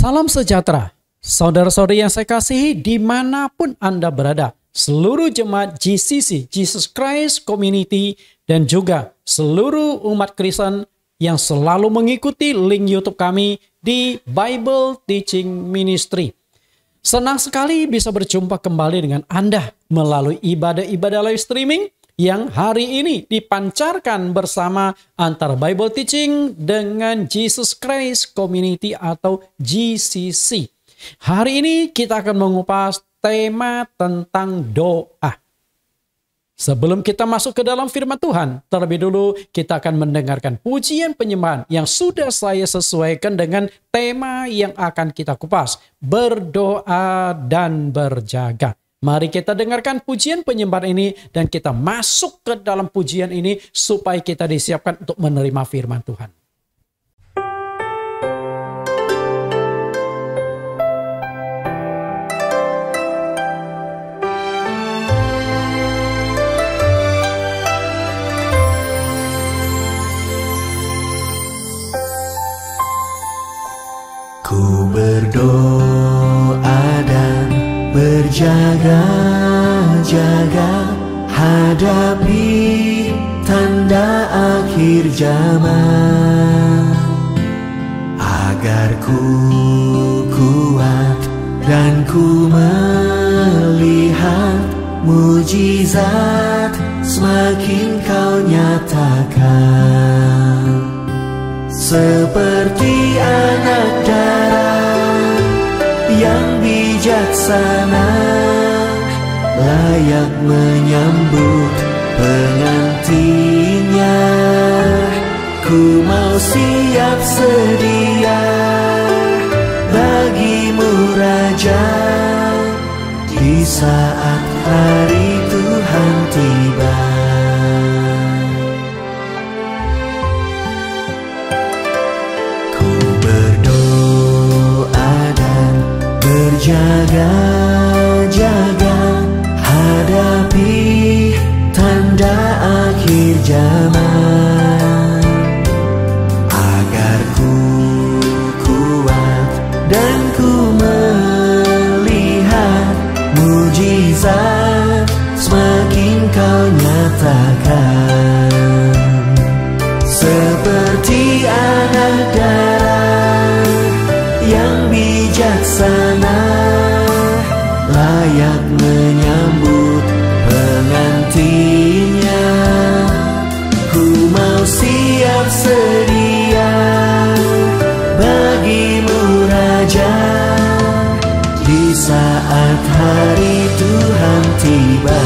Salam sejahtera, saudara-saudari yang saya kasihi dimanapun Anda berada. Seluruh jemaat GCC, Jesus Christ Community, dan juga seluruh umat Kristen yang selalu mengikuti link YouTube kami di Bible Teaching Ministry. Senang sekali bisa berjumpa kembali dengan Anda melalui ibadah-ibadah live streaming yang hari ini dipancarkan bersama antara Bible Teaching dengan Jesus Christ Community atau GCC. Hari ini kita akan mengupas tema tentang doa. Sebelum kita masuk ke dalam firman Tuhan, terlebih dulu kita akan mendengarkan pujian penyembahan yang sudah saya sesuaikan dengan tema yang akan kita kupas, berdoa dan berjaga. Mari kita dengarkan pujian penyembahan ini dan kita masuk ke dalam pujian ini supaya kita disiapkan untuk menerima firman Tuhan. Ku berdoa dan berjaga-jaga hadapi tanda akhir zaman, agar ku kuat dan ku melihat mujizat semakin kau nyatakan. Seperti anak darah yang bijaksana, layak menyambut pengantinnya. Ku mau siap sedia bagimu Raja, di saat hari Tuhan tiba. Jaga-jaga hadapi tanda akhir zaman, agar ku kuat dan ku melihat mujizat semakin kau nyatakan. Seperti anak darah yang bijaksana, layak menyambut pengantinnya. Ku mau siap sedia bagimu Raja, di saat hari Tuhan tiba.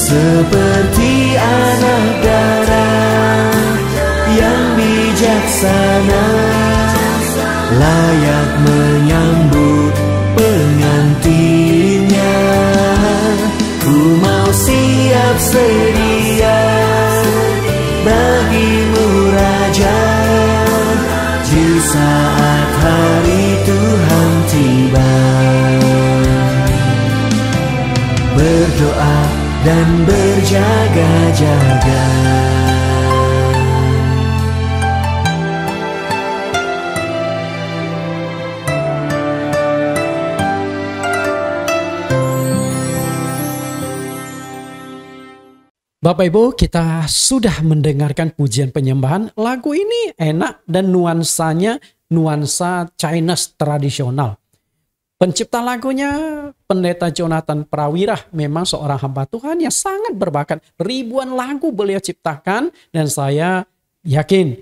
Seperti anak darah yang bijaksana, layak menyambut pengantinnya. Ku mau siap sedia bagimu Raja, di saat hari Tuhan tiba. Berdoa dan berjaga-jaga. Bapak Ibu, kita sudah mendengarkan pujian penyembahan. Lagu ini enak dan nuansanya nuansa Chinese tradisional. Pencipta lagunya Pendeta Jonathan Prawirah memang seorang hamba Tuhan yang sangat berbakat. Ribuan lagu beliau ciptakan dan saya yakin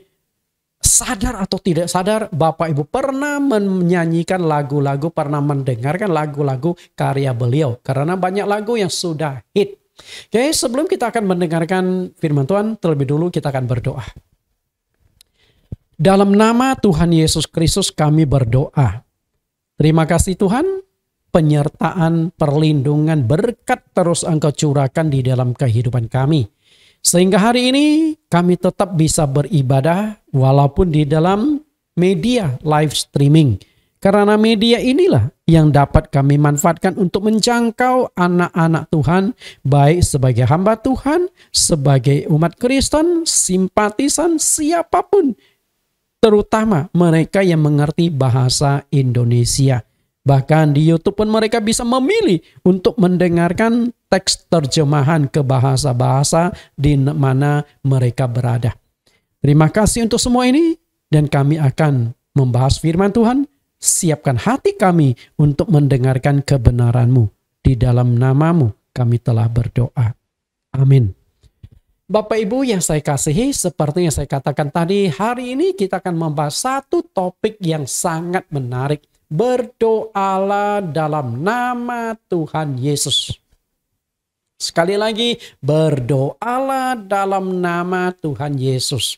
sadar atau tidak sadar Bapak Ibu pernah menyanyikan lagu-lagu, pernah mendengarkan lagu-lagu karya beliau. Karena banyak lagu yang sudah hit. Oke, sebelum kita akan mendengarkan firman Tuhan, terlebih dulu kita akan berdoa. Dalam nama Tuhan Yesus Kristus kami berdoa. Terima kasih Tuhan, penyertaan, perlindungan, berkat terus Engkau curahkan di dalam kehidupan kami. Sehingga hari ini kami tetap bisa beribadah walaupun di dalam media live streaming. Karena media inilah yang dapat kami manfaatkan untuk menjangkau anak-anak Tuhan, baik sebagai hamba Tuhan, sebagai umat Kristen, simpatisan, siapapun. Terutama mereka yang mengerti bahasa Indonesia. Bahkan di YouTube pun mereka bisa memilih untuk mendengarkan teks terjemahan ke bahasa-bahasa di mana mereka berada. Terima kasih untuk semua ini dan kami akan membahas firman Tuhan. Siapkan hati kami untuk mendengarkan kebenaran-Mu. Di dalam nama-Mu kami telah berdoa. Amin. Bapak Ibu yang saya kasihi, seperti yang saya katakan tadi, hari ini kita akan membahas satu topik yang sangat menarik. Berdoalah dalam nama Tuhan Yesus. Sekali lagi, berdoalah dalam nama Tuhan Yesus.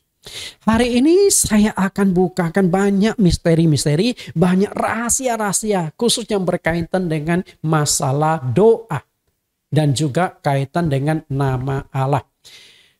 Hari ini saya akan bukakan banyak misteri-misteri, banyak rahasia-rahasia, khusus yang berkaitan dengan masalah doa. Dan juga kaitan dengan nama Allah.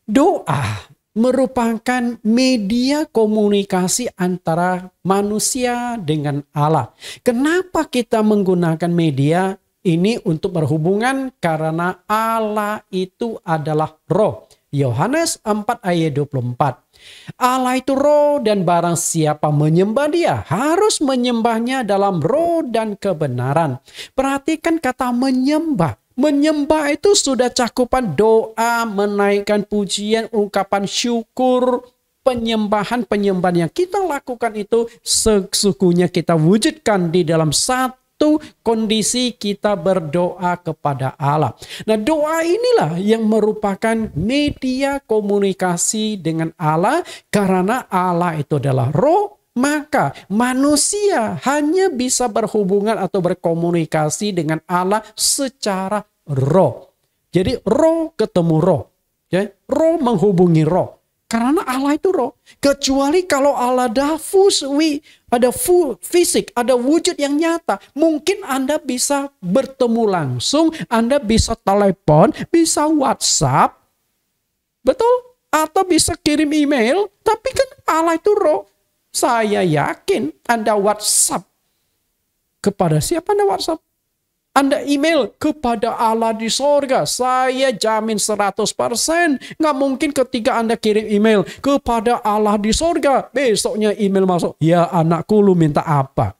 Doa merupakan media komunikasi antara manusia dengan Allah. Kenapa kita menggunakan media ini untuk berhubungan? Karena Allah itu adalah roh. Yohanes 4 ayat 24. Allah itu roh dan barang siapa menyembah dia harus menyembahnya dalam roh dan kebenaran. Perhatikan kata menyembah. Menyembah itu sudah cakupan doa, menaikkan pujian, ungkapan syukur, penyembahan-penyembahan yang kita lakukan itu sesungguhnya kita wujudkan di dalam satu kondisi kita berdoa kepada Allah. Nah, doa inilah yang merupakan media komunikasi dengan Allah karena Allah itu adalah roh. Maka manusia hanya bisa berhubungan atau berkomunikasi dengan Allah secara roh. Jadi roh ketemu roh. Ya, roh menghubungi roh. Karena Allah itu roh. Kecuali kalau Allah ada fisik, ada wujud yang nyata. Mungkin Anda bisa bertemu langsung, Anda bisa telepon, bisa WhatsApp. Betul? Atau bisa kirim email. Tapi kan Allah itu roh. Saya yakin Anda WhatsApp. Kepada siapa Anda WhatsApp? Anda email kepada Allah di sorga. Saya jamin 100%. Nggak mungkin ketika Anda kirim email kepada Allah di sorga. Besoknya email masuk. Ya anakku lu minta apa?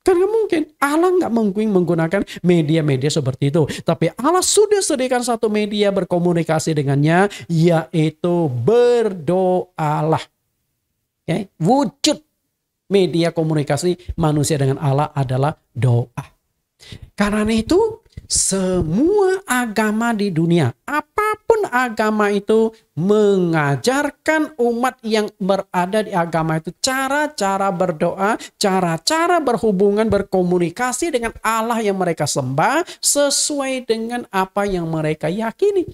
Kan nggak mungkin. Allah nggak mungkin menggunakan media-media seperti itu. Tapi Allah sudah sediakan satu media berkomunikasi dengannya. Yaitu berdoalah. Okay. Wujud media komunikasi manusia dengan Allah adalah doa. Karena itu semua agama di dunia, apapun agama itu, mengajarkan umat yang berada di agama itu cara-cara berdoa, cara-cara berhubungan, berkomunikasi dengan Allah yang mereka sembah sesuai dengan apa yang mereka yakini.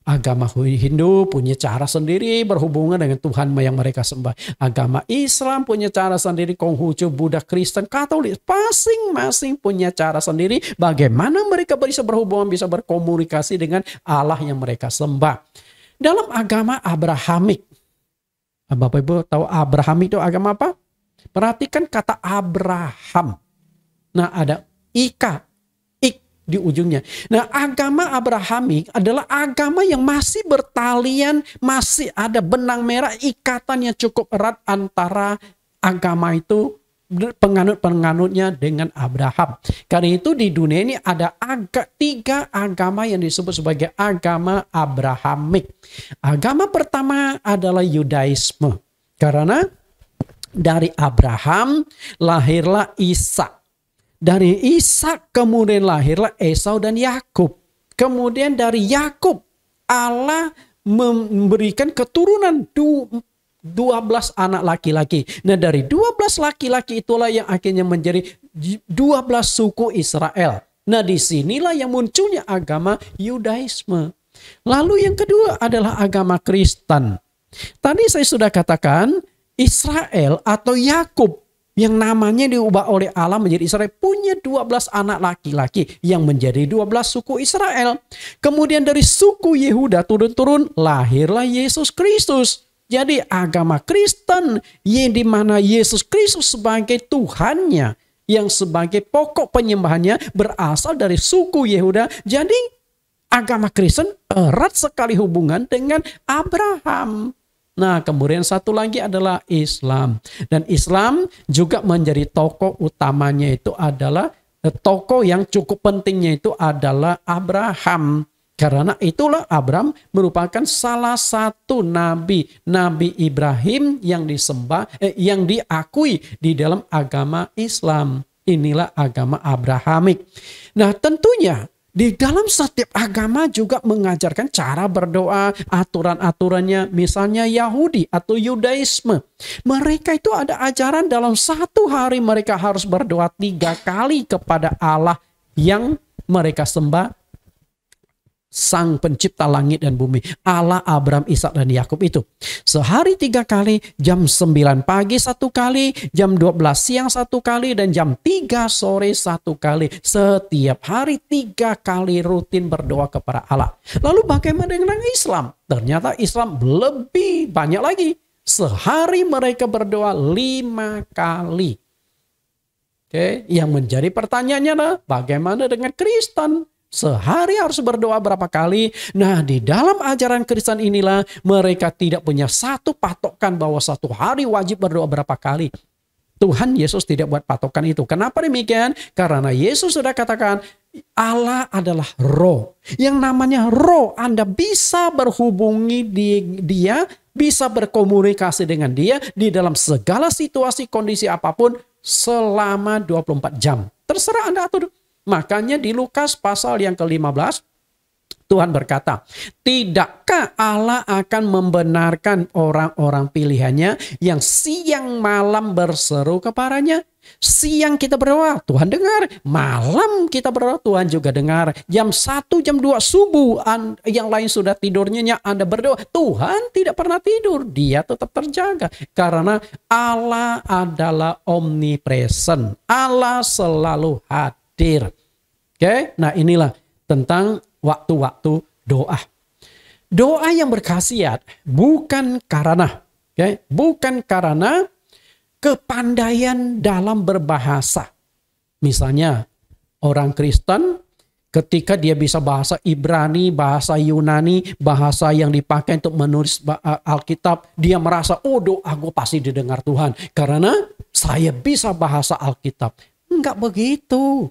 Agama Hindu punya cara sendiri berhubungan dengan Tuhan yang mereka sembah. Agama Islam punya cara sendiri. Konghucu, Buddha, Kristen, Katolik. Masing-masing punya cara sendiri. Bagaimana mereka bisa berhubungan, bisa berkomunikasi dengan Allah yang mereka sembah. Dalam agama Abrahamik. Bapak Ibu tahu Abrahamik itu agama apa? Perhatikan kata Abraham. Nah ada Ika. Di ujungnya. Nah, agama Abrahamik adalah agama yang masih bertalian, masih ada benang merah, ikatan yang cukup erat antara agama itu, penganut-penganutnya dengan Abraham. Karena itu di dunia ini ada tiga agama yang disebut sebagai agama Abrahamik. Agama pertama adalah Yudaisme. Karena Dari Abraham lahirlah Ishak. Dari Ishak kemudian lahirlah Esau dan Yakub. Kemudian dari Yakub Allah memberikan keturunan 12 anak laki-laki. Nah, dari 12 laki-laki itulah yang akhirnya menjadi 12 suku Israel. Nah, disinilah yang munculnya agama Yudaisme. Lalu yang kedua adalah agama Kristen. Tadi saya sudah katakan Israel atau Yakub yang namanya diubah oleh Allah menjadi Israel punya 12 anak laki-laki yang menjadi 12 suku Israel. Kemudian dari suku Yehuda turun-turun lahirlah Yesus Kristus. Jadi agama Kristen yang dimana Yesus Kristus sebagai Tuhannya, yang sebagai pokok penyembahannya berasal dari suku Yehuda. Jadi agama Kristen erat sekali hubungan dengan Abraham. Nah, kemudian satu lagi adalah Islam. Dan Islam juga menjadi tokoh utamanya itu adalah tokoh yang cukup pentingnya itu adalah Abraham. Karena itulah Abraham merupakan salah satu nabi Ibrahim yang disembah, yang diakui di dalam agama Islam. Inilah agama Abrahamik. Nah, tentunya di dalam setiap agama juga mengajarkan cara berdoa, aturan-aturannya. Misalnya Yahudi atau Yudaisme. Mereka itu ada ajaran dalam satu hari mereka harus berdoa 3 kali kepada Allah yang mereka sembah. Sang pencipta langit dan bumi. Allah Abraham, Ishak dan Yakub itu. Sehari 3 kali, jam 9 pagi 1 kali, jam 12 siang 1 kali, dan jam 3 sore 1 kali. Setiap hari 3 kali rutin berdoa kepada Allah. Lalu bagaimana dengan Islam? Ternyata Islam lebih banyak lagi. Sehari mereka berdoa 5 kali. Oke, yang menjadi pertanyaannya adalah bagaimana dengan Kristen? Sehari harus berdoa berapa kali? Nah, di dalam ajaran Kristen inilah mereka tidak punya satu patokan bahwa satu hari wajib berdoa berapa kali. Tuhan Yesus tidak buat patokan itu. Kenapa demikian? Karena Yesus sudah katakan Allah adalah roh. Yang namanya roh, Anda bisa berhubungi dia, bisa berkomunikasi dengan dia di dalam segala situasi, kondisi apapun selama 24 jam. Terserah Anda atur. Makanya di Lukas pasal yang ke-15 Tuhan berkata, tidakkah Allah akan membenarkan orang-orang pilihannya yang siang malam berseru kepadanya? Siang kita berdoa, Tuhan dengar. Malam kita berdoa, Tuhan juga dengar. Jam 1, jam 2 subuh, yang lain sudah tidurnya, Anda berdoa. Tuhan tidak pernah tidur, dia tetap terjaga. Karena Allah adalah omnipresent. Allah selalu hadir. Oke, nah inilah tentang waktu-waktu doa. Doa yang berkhasiat bukan karena kepandaian dalam berbahasa. Misalnya orang Kristen ketika dia bisa bahasa Ibrani, bahasa Yunani, bahasa yang dipakai untuk menulis Alkitab, dia merasa, oh doa gue pasti didengar Tuhan. Karena saya bisa bahasa Alkitab. Enggak begitu.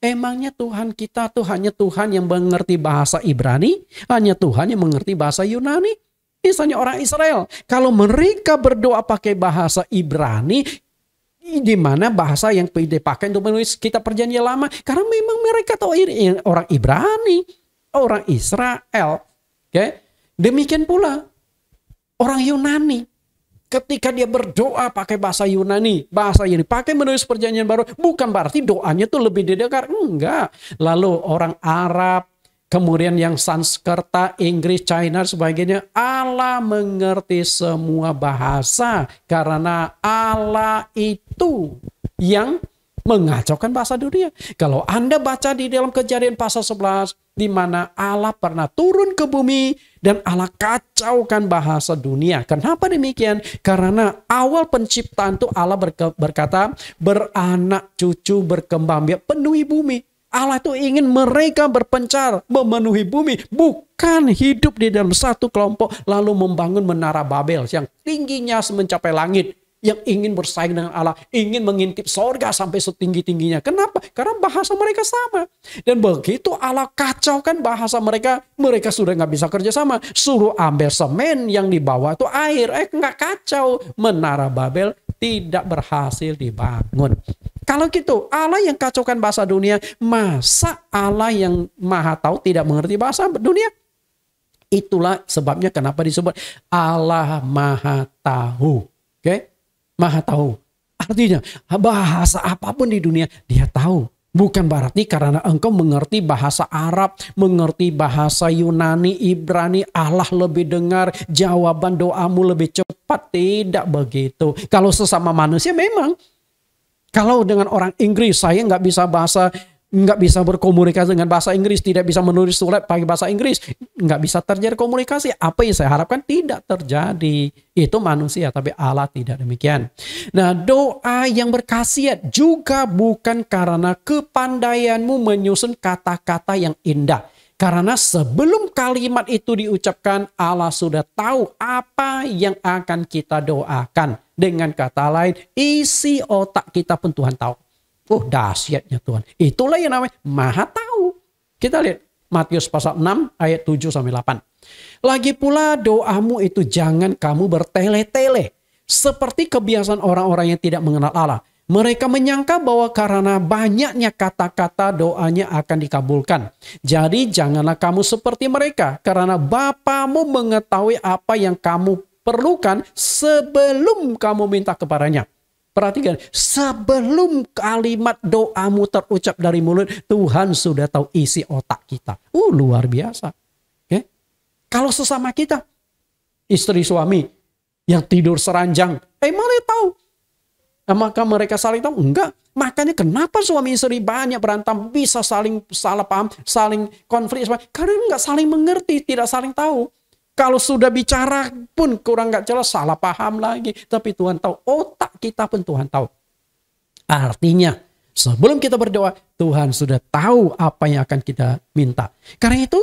Emangnya Tuhan kita tuh hanya Tuhan yang mengerti bahasa Ibrani? Hanya Tuhan yang mengerti bahasa Yunani? Misalnya orang Israel. Kalau mereka berdoa pakai bahasa Ibrani, di mana bahasa yang dipakai untuk menulis kitab perjanjian lama. Karena memang mereka tahu orang Ibrani, orang Israel. Oke? Demikian pula orang Yunani. Ketika dia berdoa pakai bahasa Yunani, bahasa yang dipakai menulis perjanjian baru, bukan berarti doanya tuh lebih didengar. Enggak. Lalu orang Arab, kemudian yang Sanskerta, Inggris, China, sebagainya. Allah mengerti semua bahasa. Karena Allah itu yang mengacaukan bahasa dunia. Kalau Anda baca di dalam Kejadian pasal 11, di mana Allah pernah turun ke bumi dan Allah kacaukan bahasa dunia. Kenapa demikian? Karena awal penciptaan itu Allah berkata, beranak cucu berkembang biak penuhi bumi. Allah itu ingin mereka berpencar, memenuhi bumi, bukan hidup di dalam satu kelompok lalu membangun menara Babel yang tingginya mencapai langit. yang ingin bersaing dengan Allah, ingin mengintip sorga sampai setinggi-tingginya. Kenapa? Karena bahasa mereka sama. Dan begitu Allah kacaukan bahasa mereka, mereka sudah nggak bisa kerjasama. Suruh ambil semen yang dibawa itu air, nggak kacau. Menara Babel tidak berhasil dibangun. Kalau gitu, Allah yang kacaukan bahasa dunia, masa Allah yang maha tahu tidak mengerti bahasa dunia? Itulah sebabnya kenapa disebut Allah maha tahu. Oke? Maha tahu. Artinya bahasa apapun di dunia dia tahu. Bukan berarti karena engkau mengerti bahasa Arab, mengerti bahasa Yunani, Ibrani, Allah lebih dengar, jawaban doamu lebih cepat. Tidak begitu. Kalau sesama manusia memang. Kalau dengan orang Inggris, saya nggak bisa berkomunikasi dengan bahasa Inggris, tidak bisa menulis surat pakai bahasa Inggris, nggak bisa terjadi komunikasi. Apa yang saya harapkan tidak terjadi. Itu manusia, tapi Allah tidak demikian. Nah, doa yang berkhasiat juga bukan karena kepandaianmu menyusun kata-kata yang indah. Karena sebelum kalimat itu diucapkan, Allah sudah tahu apa yang akan kita doakan. Dengan kata lain, isi otak kita pun Tuhan tahu. Oh, dahsyatnya Tuhan. Itulah yang namanya maha tahu. Kita lihat Matius pasal 6 ayat 7-8. Lagi pula doamu itu jangan kamu bertele-tele. Seperti kebiasaan orang-orang yang tidak mengenal Allah. Mereka menyangka bahwa karena banyaknya kata-kata doanya akan dikabulkan. Jadi janganlah kamu seperti mereka. Karena Bapamu mengetahui apa yang kamu perlukan sebelum kamu minta kepadanya. Perhatikan, sebelum kalimat doamu terucap dari mulut, Tuhan sudah tahu isi otak kita. Luar biasa. Okay? Kalau sesama kita, istri suami yang tidur seranjang, malah tahu. Maka mereka saling tahu? Enggak. Makanya kenapa suami istri banyak berantem, bisa saling salah paham, saling konflik. Karena enggak saling mengerti, tidak saling tahu. Kalau sudah bicara pun kurang nggak jelas, salah paham lagi. Tapi Tuhan tahu, otak kita pun Tuhan tahu. Artinya, sebelum kita berdoa, Tuhan sudah tahu apa yang akan kita minta. Karena itu,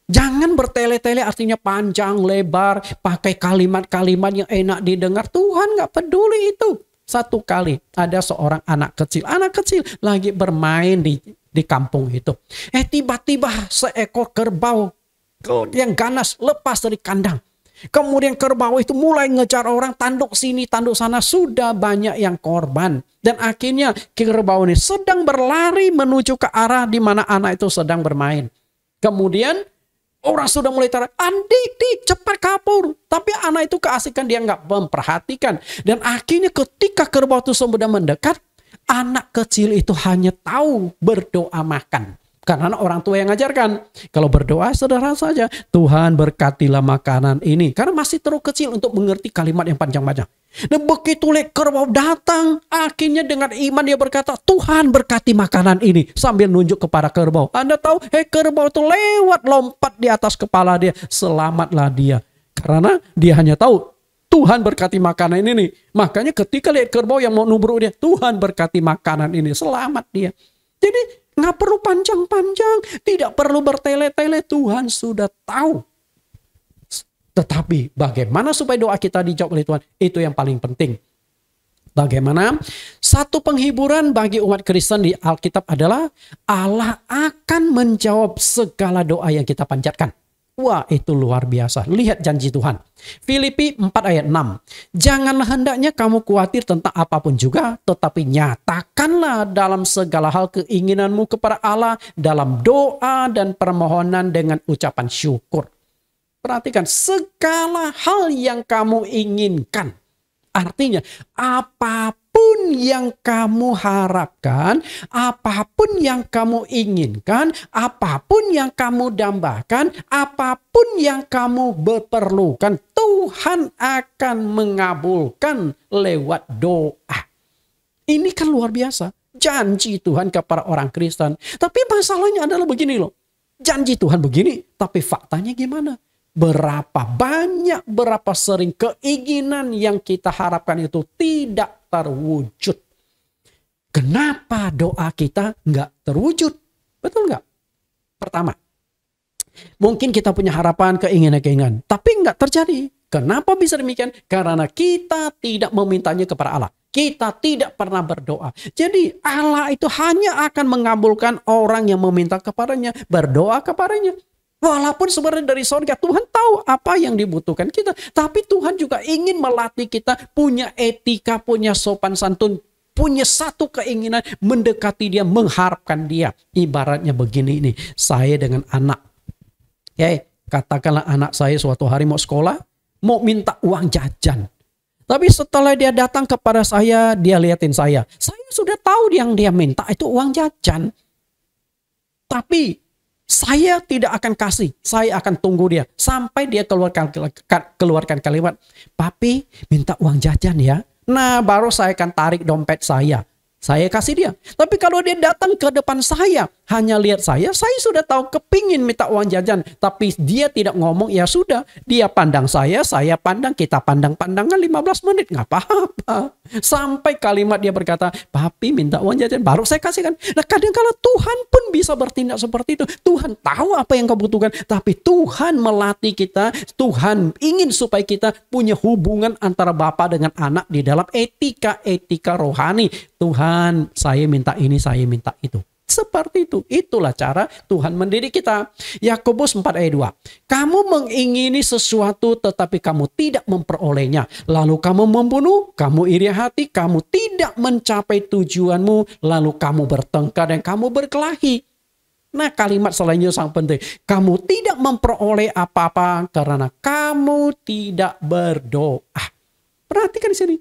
jangan bertele-tele artinya panjang, lebar, pakai kalimat-kalimat yang enak didengar. Tuhan nggak peduli itu. Satu kali ada seorang anak kecil lagi bermain di kampung itu. Tiba-tiba seekor kerbau yang ganas lepas dari kandang. Kemudian kerbau itu mulai ngejar orang, tanduk sini, tanduk sana. Sudah banyak yang korban. Dan akhirnya kerbau ini sedang berlari menuju ke arah di mana anak itu sedang bermain. Kemudian orang sudah mulai teriak, "Dik, cepat kabur." Tapi anak itu keasikan, dia nggak memperhatikan. Dan akhirnya ketika kerbau itu sudah mendekat, anak kecil itu hanya tahu berdoa makan. Karena orang tua yang ngajarkan. Kalau berdoa sederhana saja. Tuhan berkatilah makanan ini. Karena masih terlalu kecil untuk mengerti kalimat yang panjang-panjang. Dan begitu kerbau datang. Akhirnya dengan iman dia berkata, Tuhan berkati makanan ini. Sambil nunjuk kepada kerbau. Anda tahu, kerbau itu lewat lompat di atas kepala dia. Selamatlah dia. Karena dia hanya tahu Tuhan berkati makanan ini. Makanya ketika lihat kerbau yang mau nubruk dia. Tuhan berkati makanan ini. Selamat dia. Jadi nggak perlu panjang-panjang, tidak perlu bertele-tele, Tuhan sudah tahu. Tetapi bagaimana supaya doa kita dijawab oleh Tuhan? Itu yang paling penting. Bagaimana? Satu penghiburan bagi umat Kristen di Alkitab adalah Allah akan menjawab segala doa yang kita panjatkan. Wah, itu luar biasa. Lihat janji Tuhan. Filipi 4 ayat 6. Janganlah hendaknya kamu khawatir tentang apapun juga, tetapi nyatakanlah dalam segala hal keinginanmu kepada Allah dalam doa dan permohonan dengan ucapan syukur. Perhatikan, segala hal yang kamu inginkan. Artinya, apapun yang kamu harapkan, apapun yang kamu inginkan, apapun yang kamu dambakan, apapun yang kamu perlukan, Tuhan akan mengabulkan lewat doa. Ini kan luar biasa. Janji Tuhan kepada orang Kristen. Tapi masalahnya adalah begini loh. Janji Tuhan begini, tapi faktanya gimana? Berapa banyak, berapa sering keinginan yang kita harapkan itu tidak terwujud. Kenapa doa kita nggak terwujud? Betul nggak? Pertama, mungkin kita punya harapan, keinginan-keinginan, tapi nggak terjadi. Kenapa bisa demikian? Karena kita tidak memintanya kepada Allah. Kita tidak pernah berdoa. Jadi Allah itu hanya akan mengabulkan orang yang meminta kepadanya, berdoa kepadanya. Walaupun sebenarnya dari surga Tuhan tahu apa yang dibutuhkan kita. Tapi Tuhan juga ingin melatih kita punya etika, punya sopan santun, punya satu keinginan mendekati dia, mengharapkan dia. Ibaratnya begini ini, saya dengan anak. Katakanlah anak saya suatu hari mau sekolah, mau minta uang jajan. Tapi setelah dia datang kepada saya, dia liatin saya. Saya sudah tahu yang dia minta itu uang jajan. Tapi saya tidak akan kasih. Saya akan tunggu dia. Sampai dia keluarkan kalimat, "Papi minta uang jajan ya." Nah baru saya akan tarik dompet saya. Saya kasih dia. Tapi kalau dia datang ke depan saya, hanya lihat saya sudah tahu kepingin minta uang jajan. Tapi dia tidak ngomong, ya sudah. Dia pandang saya pandang, kita pandang-pandangan 15 menit. Nggak apa-apa. Sampai kalimat dia berkata, "Papi minta uang jajan." Baru saya kasihkan. Nah kadang-kala Tuhan pun bisa bertindak seperti itu. Tuhan tahu apa yang kau butuhkan. Tapi Tuhan melatih kita. Tuhan ingin supaya kita punya hubungan antara Bapa dengan anak di dalam etika rohani. Tuhan, saya minta ini, saya minta itu. Seperti itu. Itulah cara Tuhan mendidik kita. Yakobus 4 ayat 2. Kamu mengingini sesuatu tetapi kamu tidak memperolehnya. Lalu kamu membunuh, kamu iri hati, kamu tidak mencapai tujuanmu. Lalu kamu bertengkar dan kamu berkelahi. Nah kalimat selanjutnya sangat penting. Kamu tidak memperoleh apa-apa karena kamu tidak berdoa. Perhatikan di sini.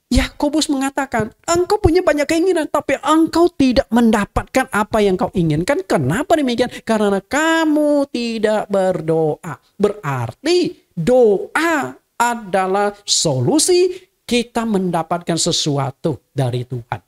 Yakobus mengatakan, engkau punya banyak keinginan, tapi engkau tidak mendapatkan apa yang kau inginkan. Kenapa demikian? Karena kamu tidak berdoa. Berarti doa adalah solusi kita mendapatkan sesuatu dari Tuhan.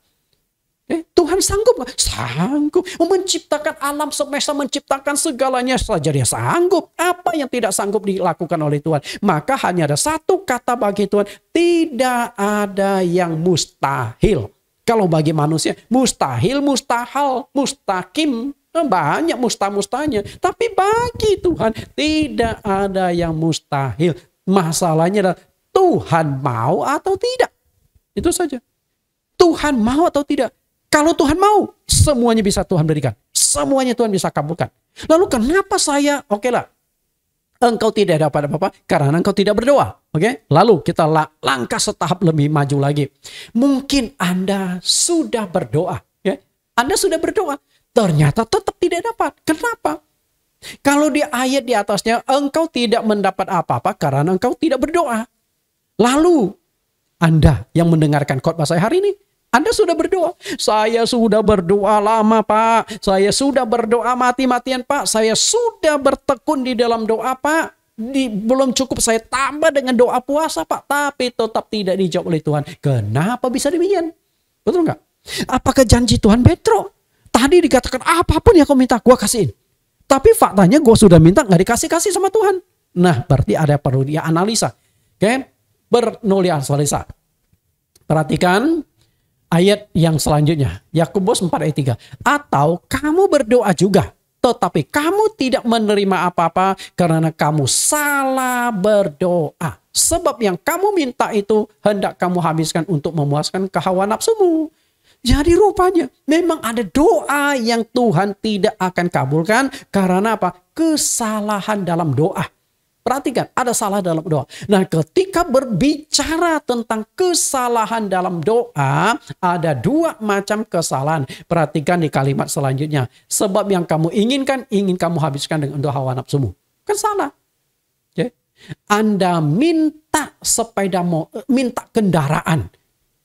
Tuhan sanggup gak? Sanggup. Menciptakan alam semesta, menciptakan segalanya saja dia sanggup. Apa yang tidak sanggup dilakukan oleh Tuhan? Maka hanya ada satu kata bagi Tuhan. Tidak ada yang mustahil. Kalau bagi manusia, mustahil, mustahil, mustakim. Banyak mustahilnya. Tapi bagi Tuhan, tidak ada yang mustahil. Masalahnya adalah Tuhan mau atau tidak. Itu saja. Tuhan mau atau tidak. Kalau Tuhan mau, semuanya bisa Tuhan berikan. Semuanya Tuhan bisa kabulkan. Lalu kenapa saya, engkau tidak dapat apa-apa? Karena engkau tidak berdoa. Lalu kita langkah setahap lebih maju lagi. Mungkin Anda sudah berdoa. Anda sudah berdoa. Ternyata tetap tidak dapat. Kenapa? Kalau di ayat di atasnya, engkau tidak mendapat apa-apa karena engkau tidak berdoa. Lalu, Anda yang mendengarkan khotbah saya hari ini, Anda sudah berdoa. Saya sudah berdoa lama, Pak. Saya sudah berdoa mati-matian, Pak. Saya sudah bertekun di dalam doa, Pak. Belum cukup saya tambah dengan doa puasa, Pak. Tapi tetap tidak dijawab oleh Tuhan. Kenapa bisa demikian? Betul nggak? Apakah janji Tuhan bentrok? Tadi dikatakan apapun yang kau minta, gua kasihin. Tapi faktanya gua sudah minta nggak dikasih-kasih sama Tuhan. Nah, berarti ada perlu dia analisa. Bernuliasa. Perhatikan ayat yang selanjutnya, Yakobus 4 ayat 3. Atau kamu berdoa juga, tetapi kamu tidak menerima apa-apa karena kamu salah berdoa. Sebab yang kamu minta itu hendak kamu habiskan untuk memuaskan kehawa nafsumu. Jadi rupanya memang ada doa yang Tuhan tidak akan kabulkan karena apa? Kesalahan dalam doa. Perhatikan, ada salah dalam doa. Nah, ketika berbicara tentang kesalahan dalam doa, ada dua macam kesalahan. Perhatikan di kalimat selanjutnya. Sebab yang kamu inginkan, ingin kamu habiskan dengan hawa nafsumu. Kan salah. Anda minta minta kendaraan.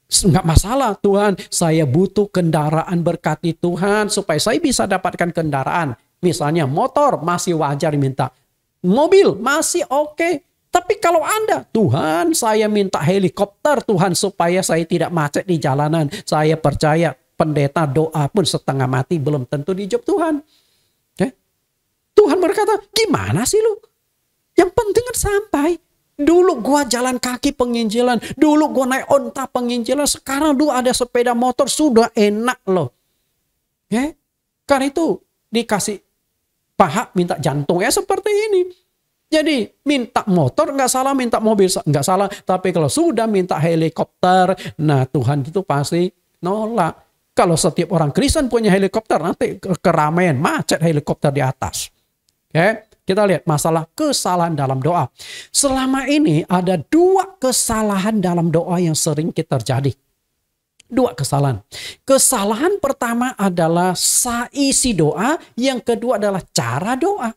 Enggak masalah, Tuhan, saya butuh kendaraan, berkati Tuhan supaya saya bisa dapatkan kendaraan. Misalnya motor masih wajar diminta. Mobil masih oke. Tapi kalau Anda, Tuhan saya minta helikopter Tuhan supaya saya tidak macet di jalanan. Saya percaya pendeta doa pun setengah mati belum tentu dijawab Tuhan. Tuhan berkata, gimana sih lu? Yang penting kan sampai. Dulu gua jalan kaki penginjilan. Dulu gua naik onta penginjilan. Sekarang dulu ada sepeda motor. Sudah enak loh. Karena itu dikasih paha minta jantung. Seperti ini. Jadi minta motor nggak salah, minta mobil nggak salah. Tapi kalau sudah minta helikopter, nah Tuhan itu pasti nolak. Kalau setiap orang Kristen punya helikopter, nanti keramaian, macet helikopter di atas. Oke, kita lihat masalah kesalahan dalam doa. Selama ini ada 2 kesalahan dalam doa yang sering terjadi. 2 kesalahan. Kesalahan pertama adalah isi doa, yang kedua adalah cara doa.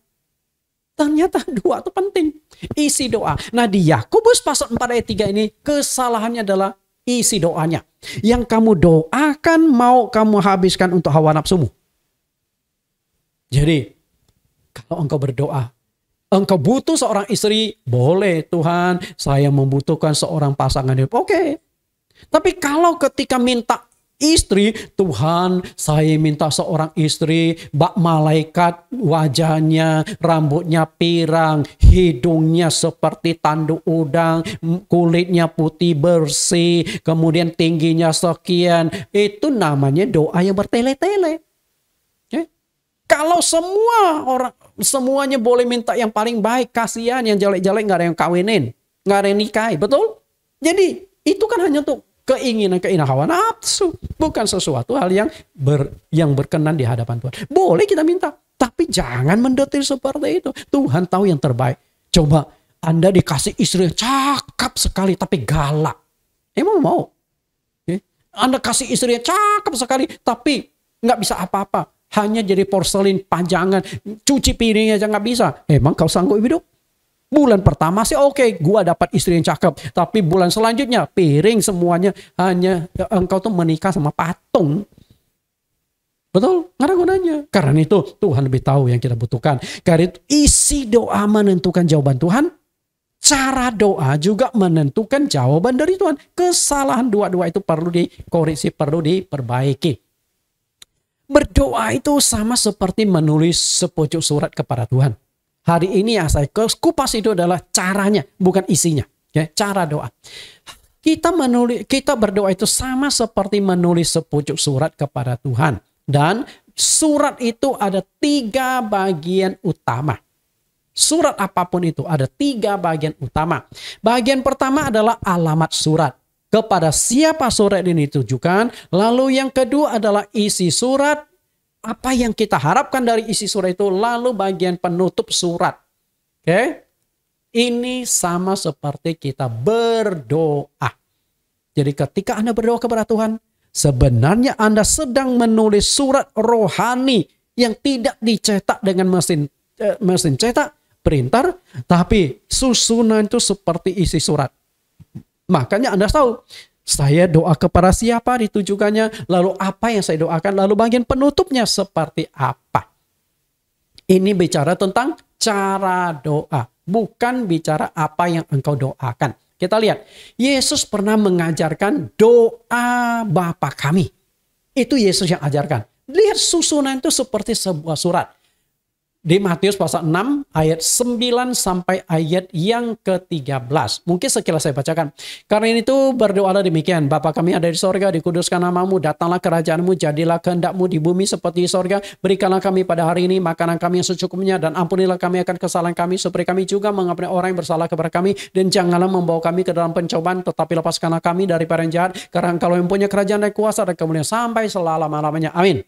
Ternyata 2 itu penting. Isi doa. Nah di Yakobus pasal 4 ayat 3 ini kesalahannya adalah isi doanya. Yang kamu doakan mau kamu habiskan untuk hawa nafsumu. Jadi kalau engkau berdoa, engkau butuh seorang istri, boleh Tuhan saya membutuhkan seorang pasangan hidup. Oke. Tapi kalau ketika minta istri, Tuhan saya minta seorang istri, bak malaikat wajahnya, rambutnya pirang, hidungnya seperti tanduk udang, kulitnya putih bersih, kemudian tingginya sekian. Itu namanya doa yang bertele-tele. Kalau semuanya boleh minta yang paling baik, kasihan yang jelek-jelek nggak ada yang kawinin, nggak ada yang nikahi, betul? Jadi itu kan hanya untuk keinginan hawa nafsu, bukan sesuatu hal yang berkenan di hadapan Tuhan. Boleh kita minta, tapi jangan mendetil seperti itu. Tuhan tahu yang terbaik. Coba Anda dikasih istri yang cakep sekali tapi galak, emang mau? Anda kasih istri yang cakep sekali tapi nggak bisa apa-apa, hanya jadi porselin pajangan, cuci piringnya aja nggak bisa. Emang kau sanggup hidup? Bulan pertama sih oke, gua dapat istri yang cakep. Tapi bulan selanjutnya piring semuanya, hanya engkau tuh menikah sama patung. Betul? Nggak ada gunanya. Karena itu Tuhan lebih tahu yang kita butuhkan. Karena itu isi doa menentukan jawaban Tuhan. Cara doa juga menentukan jawaban dari Tuhan. Kesalahan dua-dua itu perlu dikoreksi, perlu diperbaiki. Berdoa itu sama seperti menulis sepucuk surat kepada Tuhan. Hari ini yang saya kupas itu adalah caranya, bukan isinya. Cara doa. Kita berdoa itu sama seperti menulis sepucuk surat kepada Tuhan. Dan surat itu ada 3 bagian utama. Surat apapun itu ada 3 bagian utama. Bagian pertama adalah alamat surat. Kepada siapa surat ini ditujukan. Lalu yang kedua adalah isi surat. Apa yang kita harapkan dari isi surat itu. Lalu bagian penutup surat. Oke. Ini sama seperti kita berdoa. Jadi ketika Anda berdoa kepada Tuhan, sebenarnya Anda sedang menulis surat rohani yang tidak dicetak dengan mesin cetak, printer, tapi susunan itu seperti isi surat. Makanya Anda tahu, saya doa kepada siapa ditujukannya, lalu apa yang saya doakan, lalu bagian penutupnya seperti apa. Ini bicara tentang cara doa, bukan bicara apa yang engkau doakan. Kita lihat, Yesus pernah mengajarkan doa Bapa kami. Itu Yesus yang ajarkan. Lihat susunan itu seperti sebuah surat. Di Matius pasal 6 ayat 9 sampai ayat yang ke-13. Mungkin sekilas saya bacakan. Karena itu berdoalah demikian. Bapa kami ada di sorga, dikuduskan namamu, datanglah kerajaanmu, jadilah kehendakmu di bumi seperti di sorga. Berikanlah kami pada hari ini makanan kami yang secukupnya, dan ampunilah kami akan kesalahan kami, seperti kami juga mengampuni orang yang bersalah kepada kami. Dan janganlah membawa kami ke dalam pencobaan, tetapi lepaskanlah kami daripada yang jahat. Karena Engkau yang punya kerajaan dan kuasa dan kemuliaan sampai selama-lamanya. Amin.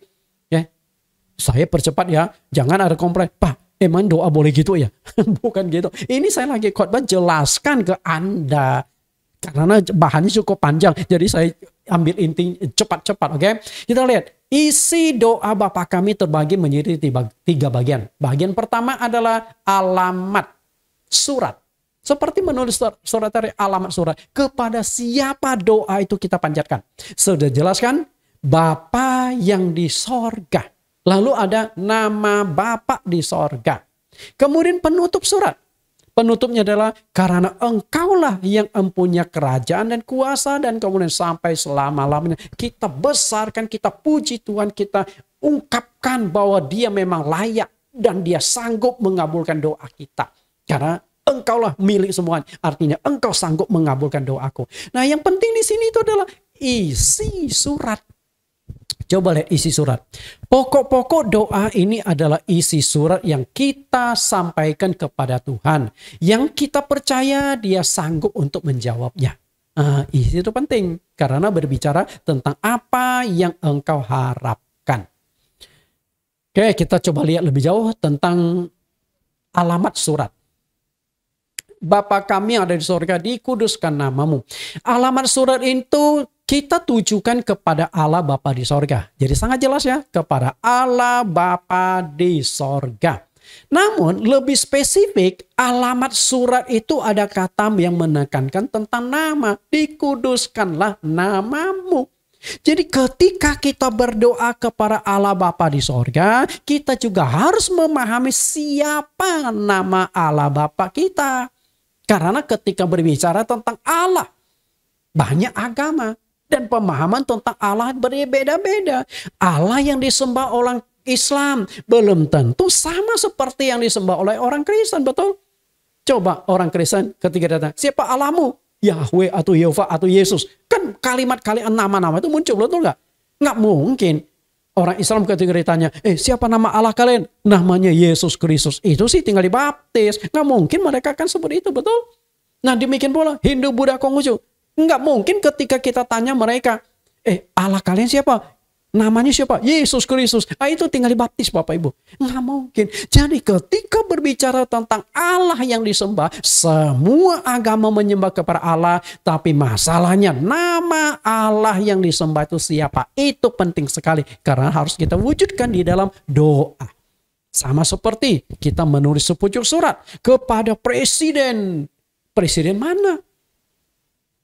Saya percepat ya, jangan ada komplain. Pak, emang doa boleh gitu ya? Bukan gitu. Ini saya lagi khotbah jelaskan ke Anda. Karena bahannya cukup panjang. Jadi saya ambil inti cepat-cepat. Oke? Kita lihat. Isi doa Bapa kami terbagi menjadi 3 bagian. Bagian pertama adalah alamat surat. Seperti menulis surat dari alamat surat. Kepada siapa doa itu kita panjatkan. Sudah jelaskan. Bapa yang di sorga. Lalu ada nama Bapa di sorga. Kemudian penutup surat. Penutupnya adalah karena Engkaulah yang mempunyai kerajaan dan kuasa dan kemudian sampai selama-lamanya. Kita besarkan, kita puji Tuhan, kita ungkapkan bahwa Dia memang layak dan Dia sanggup mengabulkan doa kita. Karena Engkaulah milik semuanya. Artinya Engkau sanggup mengabulkan doaku. Nah, yang penting di sini itu adalah isi surat. Coba lihat isi surat. Pokok-pokok doa ini adalah isi surat yang kita sampaikan kepada Tuhan. Yang kita percaya dia sanggup untuk menjawabnya. Isi itu penting karena berbicara tentang apa yang engkau harapkan. Oke, kita coba lihat lebih jauh tentang alamat surat. Bapa kami yang ada di sorga, dikuduskan namamu. Alamat surat itu kita tujukan kepada Allah Bapa di sorga. Jadi sangat jelas ya, kepada Allah Bapa di sorga. Namun lebih spesifik, alamat surat itu ada kata yang menekankan tentang nama. Dikuduskanlah namamu. Jadi ketika kita berdoa kepada Allah Bapa di sorga, kita juga harus memahami siapa nama Allah Bapa kita. Karena ketika berbicara tentang Allah, banyak agama dan pemahaman tentang Allah berbeda-beda. Allah yang disembah orang Islam belum tentu sama seperti yang disembah oleh orang Kristen, betul? Coba orang Kristen ketika datang, siapa Allahmu? Yahweh atau Yehova atau Yesus. Kan kalimat-kalimat nama-nama itu muncul, betul nggak? Nggak mungkin. Orang Islam ketika ditanya, siapa nama Allah kalian? Namanya Yesus Kristus. Itu sih tinggal dibaptis. Nggak mungkin mereka kan seperti itu, betul? Nah demikian pula Hindu, Buddha, Konghucu. Nggak mungkin ketika kita tanya mereka, Allah kalian siapa? Namanya siapa? Yesus Kristus. Itu tinggal dibaptis Bapak Ibu. Nggak mungkin. Jadi ketika berbicara tentang Allah yang disembah, semua agama menyembah kepada Allah. Tapi masalahnya nama Allah yang disembah itu siapa? Itu penting sekali. Karena harus kita wujudkan di dalam doa. Sama seperti kita menulis sepucuk surat kepada presiden. Presiden mana?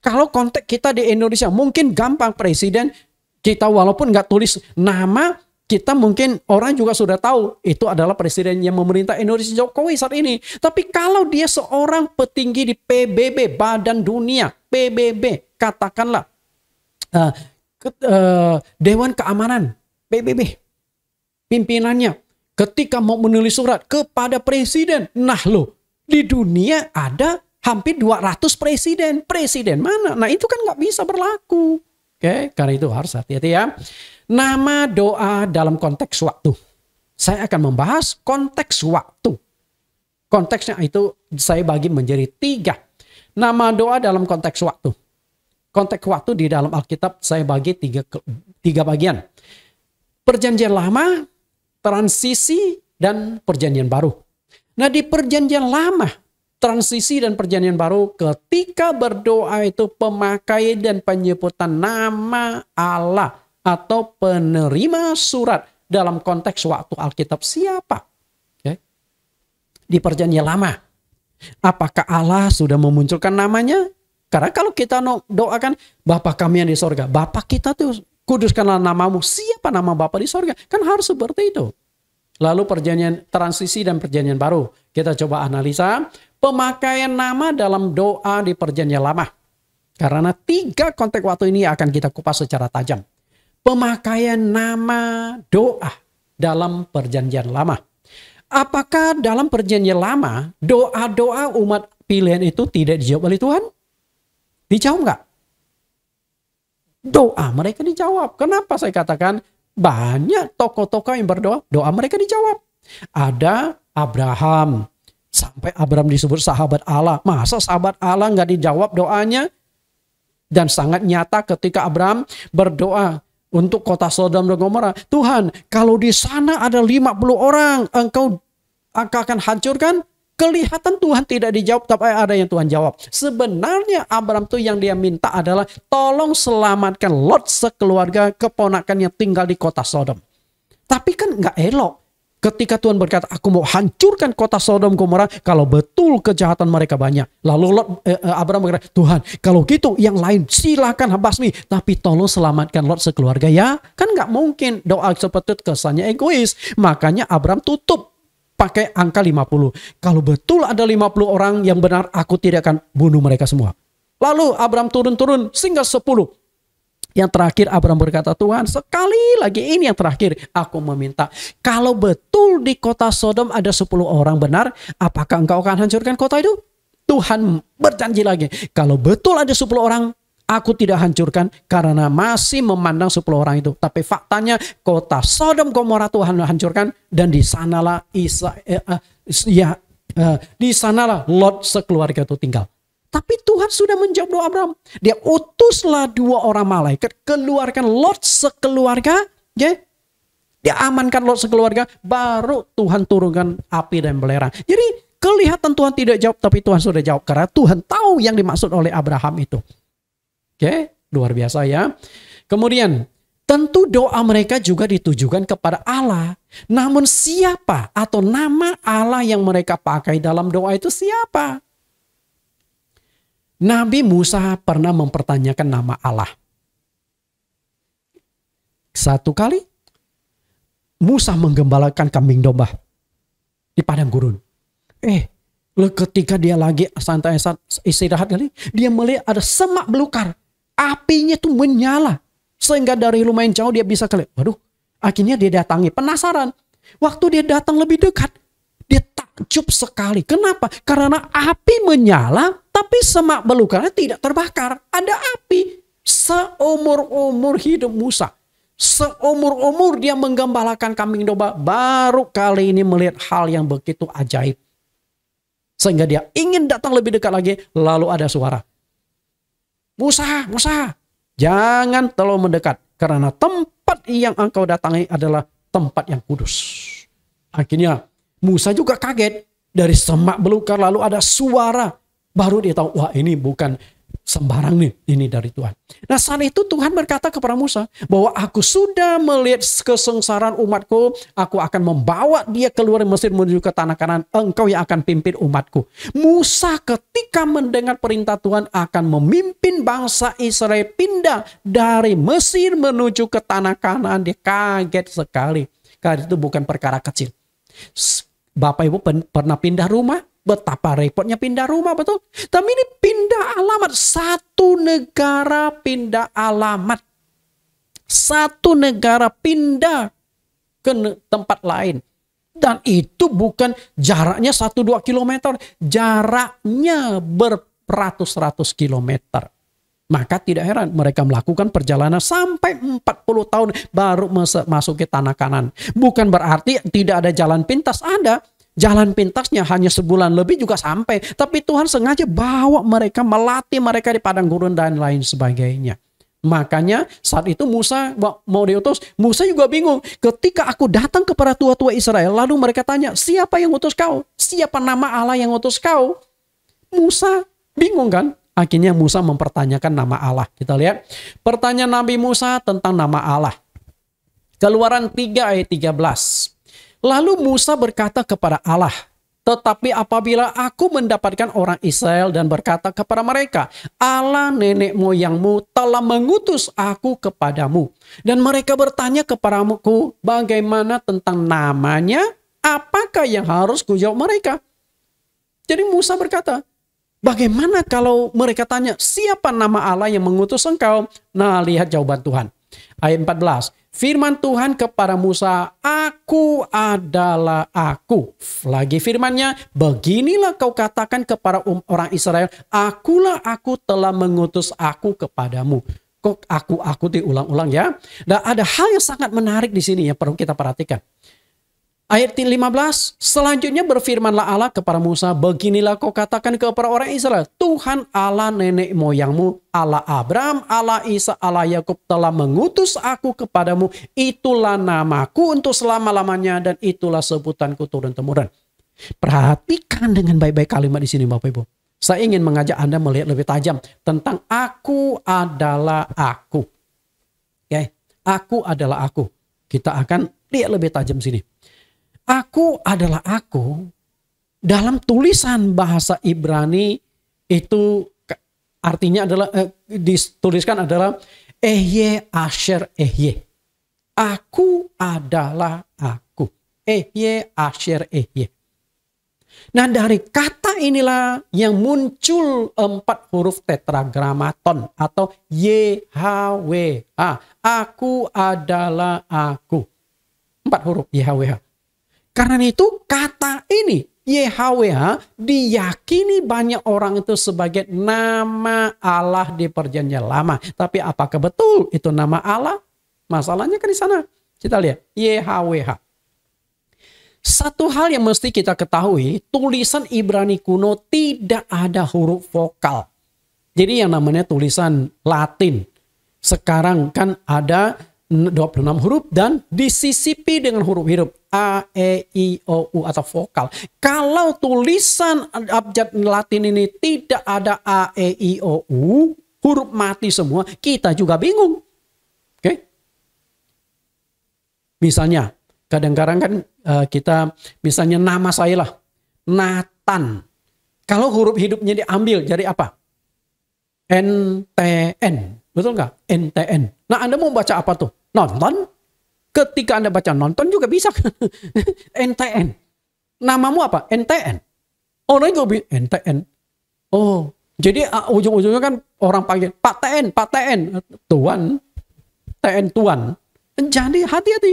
Kalau konteks kita di Indonesia mungkin gampang presiden. Kita walaupun nggak tulis nama, kita mungkin orang juga sudah tahu itu adalah presiden yang memerintah Indonesia, Jokowi saat ini. Tapi kalau dia seorang petinggi di PBB, Badan Dunia, PBB, katakanlah Dewan Keamanan, PBB, pimpinannya ketika mau menulis surat kepada presiden, nah loh, di dunia ada hampir 200 presiden. Presiden mana? Nah itu kan nggak bisa berlaku. Oke, karena itu harus hati-hati ya. Nama doa dalam konteks waktu. Saya akan membahas konteks waktu. Konteksnya itu saya bagi menjadi 3. Nama doa dalam konteks waktu. Konteks waktu di dalam Alkitab saya bagi 3 bagian. Perjanjian lama, transisi, dan perjanjian baru. Nah di perjanjian lama, transisi dan perjanjian baru, ketika berdoa itu pemakaian dan penyebutan nama Allah atau penerima surat dalam konteks waktu Alkitab siapa? Okay. Di perjanjian lama, apakah Allah sudah memunculkan namanya? Karena kalau kita doakan Bapa kami yang di sorga, Bapa kita tuh kuduskanlah namamu. Siapa nama Bapa di sorga? Kan harus seperti itu. Lalu perjanjian transisi dan perjanjian baru. Kita coba analisa pemakaian nama dalam doa di perjanjian lama. Karena 3 konteks waktu ini akan kita kupas secara tajam. Pemakaian nama doa dalam perjanjian lama. Apakah dalam perjanjian lama doa-doa umat pilihan itu tidak dijawab oleh Tuhan? Dijawab nggak? Doa mereka dijawab. Kenapa saya katakan banyak tokoh-tokoh yang berdoa, doa mereka dijawab. Ada Abraham. Sampai Abraham disebut sahabat Allah. Masa sahabat Allah nggak dijawab doanya? Dan sangat nyata ketika Abraham berdoa untuk kota Sodom dan Gomora. Tuhan, kalau di sana ada 50 orang, engkau akan hancurkan. Kelihatan Tuhan tidak dijawab, tapi ada yang Tuhan jawab. Sebenarnya Abraham tuh yang dia minta adalah tolong selamatkan Lot sekeluarga keponakan yang tinggal di kota Sodom. Tapi kan nggak elok. Ketika Tuhan berkata, aku mau hancurkan kota Sodom Gomora kalau betul kejahatan mereka banyak. Lalu Abraham berkata, Tuhan kalau gitu yang lain silakan basmi. Tapi tolong selamatkan Lot sekeluarga ya. Kan nggak mungkin doa seperti itu kesannya egois. Makanya Abraham tutup pakai angka 50. Kalau betul ada 50 orang yang benar, aku tidak akan bunuh mereka semua. Lalu Abraham turun-turun sehingga 10. Yang terakhir Abraham berkata, Tuhan sekali lagi ini yang terakhir. Aku meminta, kalau betul di kota Sodom ada 10 orang benar, apakah engkau akan hancurkan kota itu? Tuhan berjanji lagi, kalau betul ada 10 orang, Aku tidak hancurkan karena masih memandang 10 orang itu. Tapi faktanya kota Sodom Gomora Tuhan hancurkan. Dan di sanalah di sanalah Lot sekeluarga itu tinggal. Tapi Tuhan sudah menjawab doa Abraham. Dia utuslah 2 orang malaikat. Keluarkan Lot sekeluarga. Ya. Dia amankan Lot sekeluarga. Baru Tuhan turunkan api dan belerang. Jadi kelihatan Tuhan tidak jawab. Tapi Tuhan sudah jawab. Karena Tuhan tahu yang dimaksud oleh Abraham itu. Oke, luar biasa ya. Kemudian, tentu doa mereka juga ditujukan kepada Allah. Namun siapa atau nama Allah yang mereka pakai dalam doa itu siapa? Nabi Musa pernah mempertanyakan nama Allah. Satu kali, Musa menggembalakan kambing domba di padang gurun. Ketika dia lagi santai istirahat kali, dia melihat ada semak belukar. Apinya tuh menyala. Sehingga dari lumayan jauh dia bisa kelihatan. Waduh, akhirnya dia datangi. Penasaran. Waktu dia datang lebih dekat, dia takjub sekali. Kenapa? Karena api menyala, tapi semak belukarnya tidak terbakar. Ada api. Seumur-umur hidup Musa. Seumur-umur dia menggembalakan kambing domba. Baru kali ini melihat hal yang begitu ajaib. Sehingga dia ingin datang lebih dekat lagi. Lalu ada suara. Musa, jangan terlalu mendekat. Karena tempat yang engkau datangi adalah tempat yang kudus. Akhirnya Musa juga kaget. Dari semak belukar lalu ada suara. Baru dia tahu, wah ini bukan sembarang nih. Ini dari Tuhan. Nah saat itu Tuhan berkata kepada Musa. Bahwa aku sudah melihat kesengsaraan umatku. Aku akan membawa dia keluar dari Mesir menuju ke tanah Kanaan. Engkau yang akan pimpin umatku. Musa ketika mendengar perintah Tuhan akan memimpin bangsa Israel pindah dari Mesir menuju ke tanah Kanaan. Dia kaget sekali. Karena itu bukan perkara kecil. Bapak Ibu pernah pindah rumah? Betapa repotnya pindah rumah, betul? Tapi ini pindah alamat. Satu negara pindah alamat. Satu negara pindah ke tempat lain. Dan itu bukan jaraknya 1-2 kilometer. Jaraknya beratus-ratus kilometer. Maka tidak heran mereka melakukan perjalanan sampai 40 tahun baru masuk ke tanah Kanaan. Bukan berarti tidak ada jalan pintas, ada. Jalan pintasnya hanya sebulan lebih juga sampai. Tapi Tuhan sengaja bawa mereka, melatih mereka di padang gurun dan lain sebagainya. Makanya saat itu Musa mau diutus. Musa juga bingung. Ketika aku datang kepada tua-tua Israel. Lalu mereka tanya, siapa yang utus kau? Siapa nama Allah yang utus kau? Musa bingung kan? Akhirnya Musa mempertanyakan nama Allah. Kita lihat pertanyaan Nabi Musa tentang nama Allah. Keluaran 3 ayat 13. Lalu Musa berkata kepada Allah, tetapi apabila aku mendapatkan orang Israel dan berkata kepada mereka, Allah nenek moyangmu telah mengutus aku kepadamu. Dan mereka bertanya kepadaku, bagaimana tentang namanya? Apakah yang harus kujawab mereka? Jadi Musa berkata, bagaimana kalau mereka tanya, siapa nama Allah yang mengutus engkau? Nah, lihat jawaban Tuhan. Ayat 14. Firman Tuhan kepada Musa, aku adalah aku. Lagi firmannya, beginilah kau katakan kepada orang Israel, akulah aku telah mengutus aku kepadamu. Kok aku diulang-ulang ya. Dan ada hal yang sangat menarik di sini yang perlu kita perhatikan. Ayat 15, selanjutnya berfirmanlah Allah kepada Musa, beginilah kau katakan kepada orang Israel, Tuhan Allah nenek moyangmu, Allah Abraham, Allah Isa, Allah Yakub telah mengutus aku kepadamu, itulah namaku untuk selama-lamanya dan itulah sebutanku turun-temurun. Perhatikan dengan baik-baik kalimat di sini Bapak Ibu. Saya ingin mengajak Anda melihat lebih tajam tentang aku adalah aku. Oke, aku adalah aku. Kita akan lihat lebih tajam sini. Aku adalah aku dalam tulisan bahasa Ibrani itu artinya adalah dituliskan adalah Ehye Asher Ehye. Aku adalah aku. Ehye Asher Ehye. Nah dari kata inilah yang muncul 4 huruf tetragramaton atau YHWH. Aku adalah aku. 4 huruf YHWH. Karena itu kata ini YHWH diyakini banyak orang itu sebagai nama Allah di perjanjian lama. Tapi apakah betul itu nama Allah? Masalahnya kan di sana. Kita lihat YHWH. Satu hal yang mesti kita ketahui, tulisan Ibrani kuno tidak ada huruf vokal. Jadi yang namanya tulisan Latin. Sekarang kan ada 26 huruf dan disisipi dengan huruf hidup. A, E, I, O, U atau vokal. Kalau tulisan abjad Latin ini tidak ada A, E, I, O, U, huruf mati semua, kita juga bingung. Oke? Misalnya, kadang-kadang kan kita, misalnya nama saya lah, Nathan. Kalau huruf hidupnya diambil jadi apa? NTN. Betul nggak? NTN. Nah, Anda mau baca apa tuh? Nonton? Ketika Anda baca nonton juga bisa. NTN. Namamu apa? NTN. Orang juga NTN. Oh, jadi ujung-ujungnya kan orang panggil Pak TN, Pak TN. Tuan. TN Tuan. Jadi hati-hati.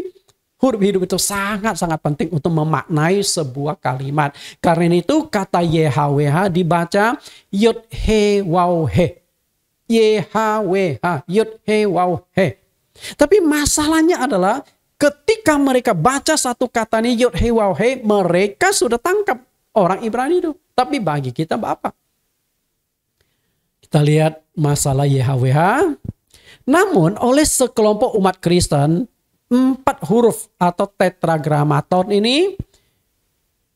Huruf hidup itu sangat-sangat penting untuk memaknai sebuah kalimat. Karena itu kata YHWH dibaca Yod He Waw He. YHWH, Yod He Waw He. Tapi masalahnya adalah ketika mereka baca satu kata ini Yod He Waw He, mereka sudah tangkap orang Ibrani itu. Tapi bagi kita apa? Kita lihat masalah YHWH. Namun oleh sekelompok umat Kristen, 4 huruf atau tetragramaton ini,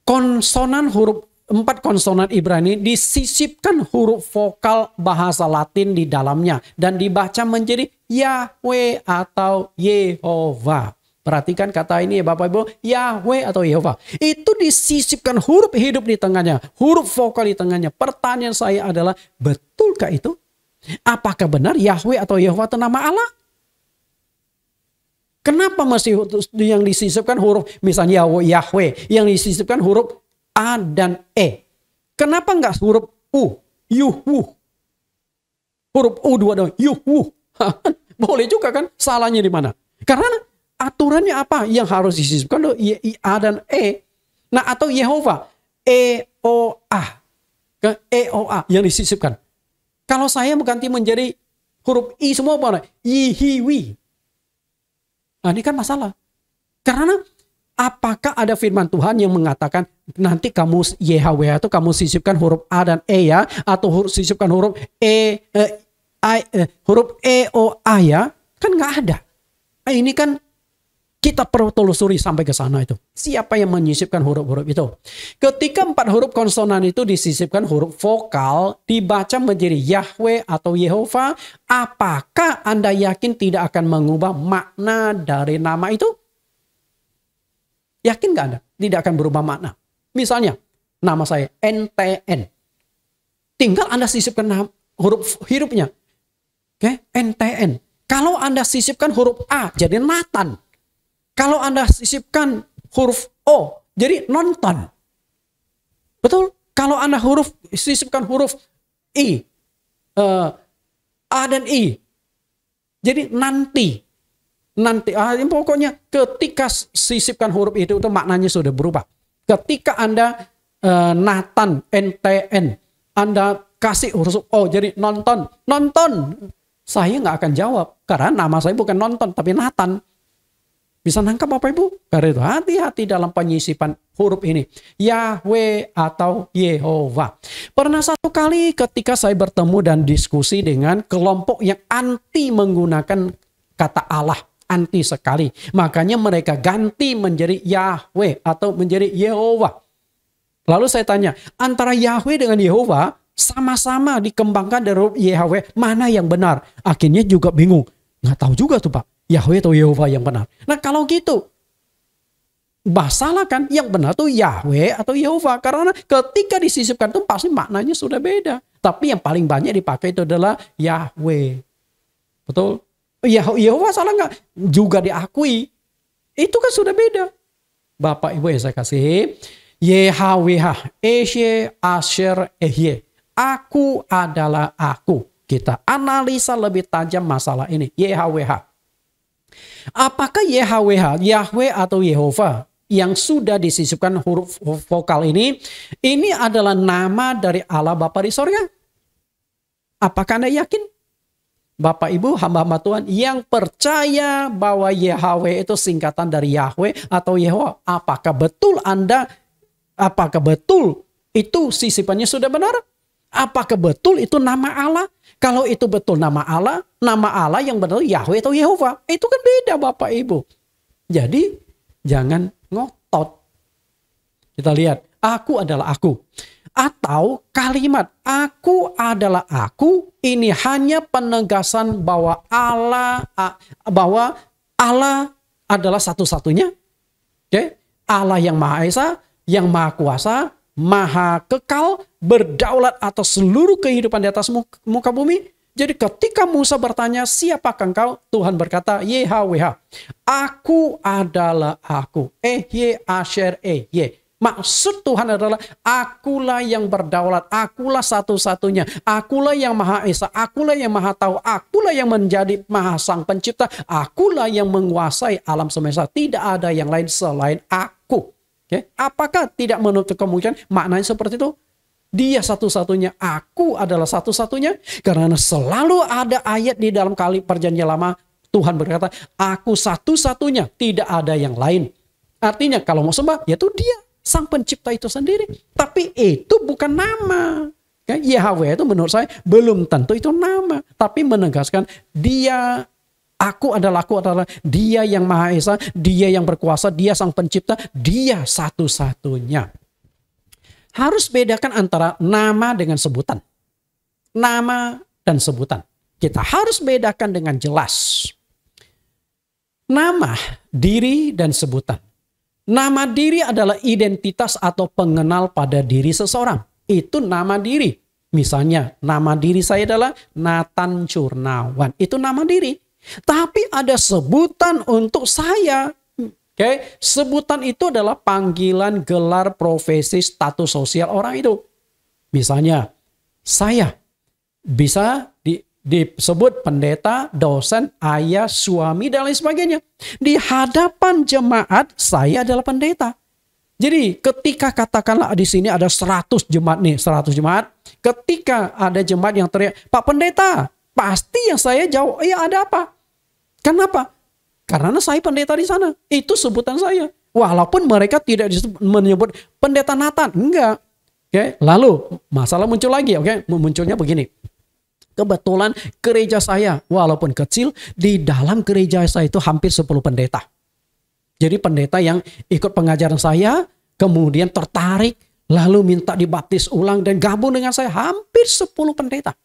konsonan huruf 4 konsonan Ibrani disisipkan huruf vokal bahasa Latin di dalamnya dan dibaca menjadi Yahweh atau Yehova. Perhatikan kata ini ya Bapak Ibu, Yahweh atau Yehova. Itu disisipkan huruf hidup di tengahnya, huruf vokal di tengahnya. Pertanyaan saya adalah, betulkah itu? Apakah benar Yahweh atau Yehova itu nama Allah? Kenapa masih yang disisipkan huruf misalnya Yahweh, yang disisipkan huruf A dan E? Kenapa enggak huruf U? Yuhu. Huruf U dua dong. Yuhu. Boleh juga kan? Salahnya di mana? Karena aturannya apa yang harus disisipkan? A dan E. Nah, atau Yehova. E-O-A. E-O-A yang disisipkan. Kalau saya mengganti menjadi huruf I semua apa? Yihiwi. Nah, ini kan masalah. Karena apakah ada firman Tuhan yang mengatakan nanti kamu YHWH itu kamu sisipkan huruf A dan E ya, atau sisipkan huruf huruf E-O-A ya? Kan nggak ada. Nah, ini kan kita perlu telusuri sampai ke sana itu. Siapa yang menyisipkan huruf-huruf itu? Ketika 4 huruf konsonan itu disisipkan huruf vokal, dibaca menjadi Yahweh atau Yehova, apakah Anda yakin tidak akan mengubah makna dari nama itu? Yakin nggak Anda? Tidak akan berubah makna. Misalnya, nama saya NTN. Tinggal Anda sisipkan huruf hidupnya. Oke, NTN. Kalau Anda sisipkan huruf A, jadi Nathan. Kalau Anda sisipkan huruf O, jadi nonton. Betul? Kalau Anda sisipkan huruf I, A dan I, jadi nanti. Nanti, pokoknya ketika sisipkan huruf itu maknanya sudah berubah. Ketika Anda Nathan, NTN, Anda kasih huruf O, jadi nonton. Nonton. Saya nggak akan jawab. Karena nama saya bukan nonton, tapi Nathan. Bisa nangkap Bapak Ibu? Karena itu hati-hati dalam penyisipan huruf ini. Yahweh atau Yehova. Pernah satu kali ketika saya bertemu dan diskusi dengan kelompok yang anti menggunakan kata Allah. Anti sekali. Makanya mereka ganti menjadi Yahweh atau menjadi Yehova. Lalu saya tanya, antara Yahweh dengan Yehova sama-sama dikembangkan dari huruf Yahweh. Mana yang benar? Akhirnya juga bingung. Nggak tahu juga tuh Pak. Yahweh atau Yehova yang benar. Nah kalau gitu, masalah kan yang benar tuh Yahweh atau Yehova. Karena ketika disisipkan itu pasti maknanya sudah beda. Tapi yang paling banyak dipakai itu adalah Yahweh. Betul? Yehova salah nggak? Juga diakui. Itu kan sudah beda. Bapak Ibu yang saya kasih. YHWH. Esye Asher Ehye. Aku adalah aku. Kita analisa lebih tajam masalah ini. YHWH. Apakah YHWH, Yahweh atau Yehova? yang sudah disisipkan huruf vokal ini adalah nama dari Allah Bapa di sorga. Apakah Anda yakin? Bapak Ibu hamba-hamba Tuhan yang percaya bahwa Yahweh itu singkatan dari Yahweh atau Yehova. Apakah betul itu sisipannya sudah benar? Apakah betul itu nama Allah? Kalau itu betul nama Allah yang benar Yahweh atau Yehova. Itu kan beda Bapak Ibu. Jadi jangan ngotot. Kita lihat, aku adalah aku. Atau kalimat aku adalah aku ini hanya penegasan bahwa Allah adalah satu-satunya. Okay? Allah yang Maha Esa, yang Maha Kuasa, Maha Kekal, berdaulat atas seluruh kehidupan di atas muka bumi. Jadi ketika Musa bertanya, siapakah engkau? Tuhan berkata, YHWH. Aku adalah aku. Ye Asher Ye. Maksud Tuhan adalah akulah yang berdaulat, akulah satu-satunya, akulah yang Maha Esa, akulah yang Maha Tahu, akulah yang menjadi Maha Sang Pencipta, akulah yang menguasai alam semesta. Tidak ada yang lain selain aku. Okay? Apakah tidak menutup kemungkinan maknanya seperti itu? Dia satu-satunya, aku adalah satu-satunya. Karena selalu ada ayat di dalam kali perjanjian lama, Tuhan berkata, aku satu-satunya, tidak ada yang lain. Artinya kalau mau sembah, yaitu dia. Sang pencipta itu sendiri. Tapi itu bukan nama. Yahweh itu menurut saya belum tentu itu nama. Tapi menegaskan dia, aku adalah dia yang Maha Esa, dia yang berkuasa, dia sang pencipta, dia satu-satunya. Harus bedakan antara nama dengan sebutan. Nama dan sebutan. Kita harus bedakan dengan jelas. Nama, diri, dan sebutan. Nama diri adalah identitas atau pengenal pada diri seseorang. Itu nama diri. Misalnya, nama diri saya adalah Nathan Curnawan. Itu nama diri. Tapi ada sebutan untuk saya. Okay? Sebutan itu adalah panggilan, gelar, profesi, status sosial orang itu. Misalnya, saya bisa disebut pendeta, dosen, ayah, suami, dan lain sebagainya. Di hadapan jemaat, saya adalah pendeta. Jadi ketika katakanlah di sini ada 100 jemaat nih, 100 jemaat. Ketika ada jemaat yang teriak, Pak Pendeta, pasti yang saya jawab, ya ada apa? Kenapa? Karena saya pendeta di sana. Itu sebutan saya. Walaupun mereka tidak menyebut pendeta Nathan. Enggak. Oke. Lalu masalah muncul lagi. Oke. Munculnya begini. Kebetulan gereja saya walaupun kecil, di dalam gereja saya itu hampir 10 pendeta. Jadi pendeta yang ikut pengajaran saya, kemudian tertarik, lalu minta dibaptis ulang dan gabung dengan saya, hampir 10 pendeta.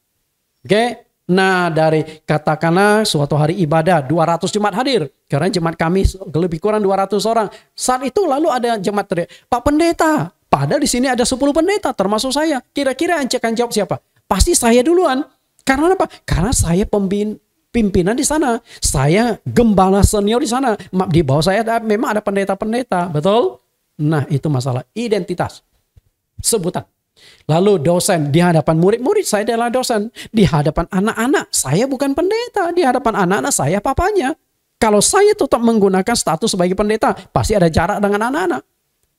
Oke. Nah dari katakanlah suatu hari ibadah 200 jemaat hadir. Karena jemaat kami lebih kurang 200 orang. Saat itu lalu ada jemaat teriak, Pak Pendeta, padahal di sini ada 10 pendeta termasuk saya. Kira-kira yang akan jawab siapa? Pasti saya duluan. Karena apa? Karena saya pimpinan di sana. Saya gembala senior di sana. Di bawah saya memang ada pendeta-pendeta. Betul? Nah itu masalah identitas. Sebutan. Lalu dosen. Di hadapan murid-murid saya adalah dosen. Di hadapan anak-anak saya bukan pendeta. Di hadapan anak-anak saya papanya. Kalau saya tetap menggunakan status sebagai pendeta, pasti ada jarak dengan anak-anak.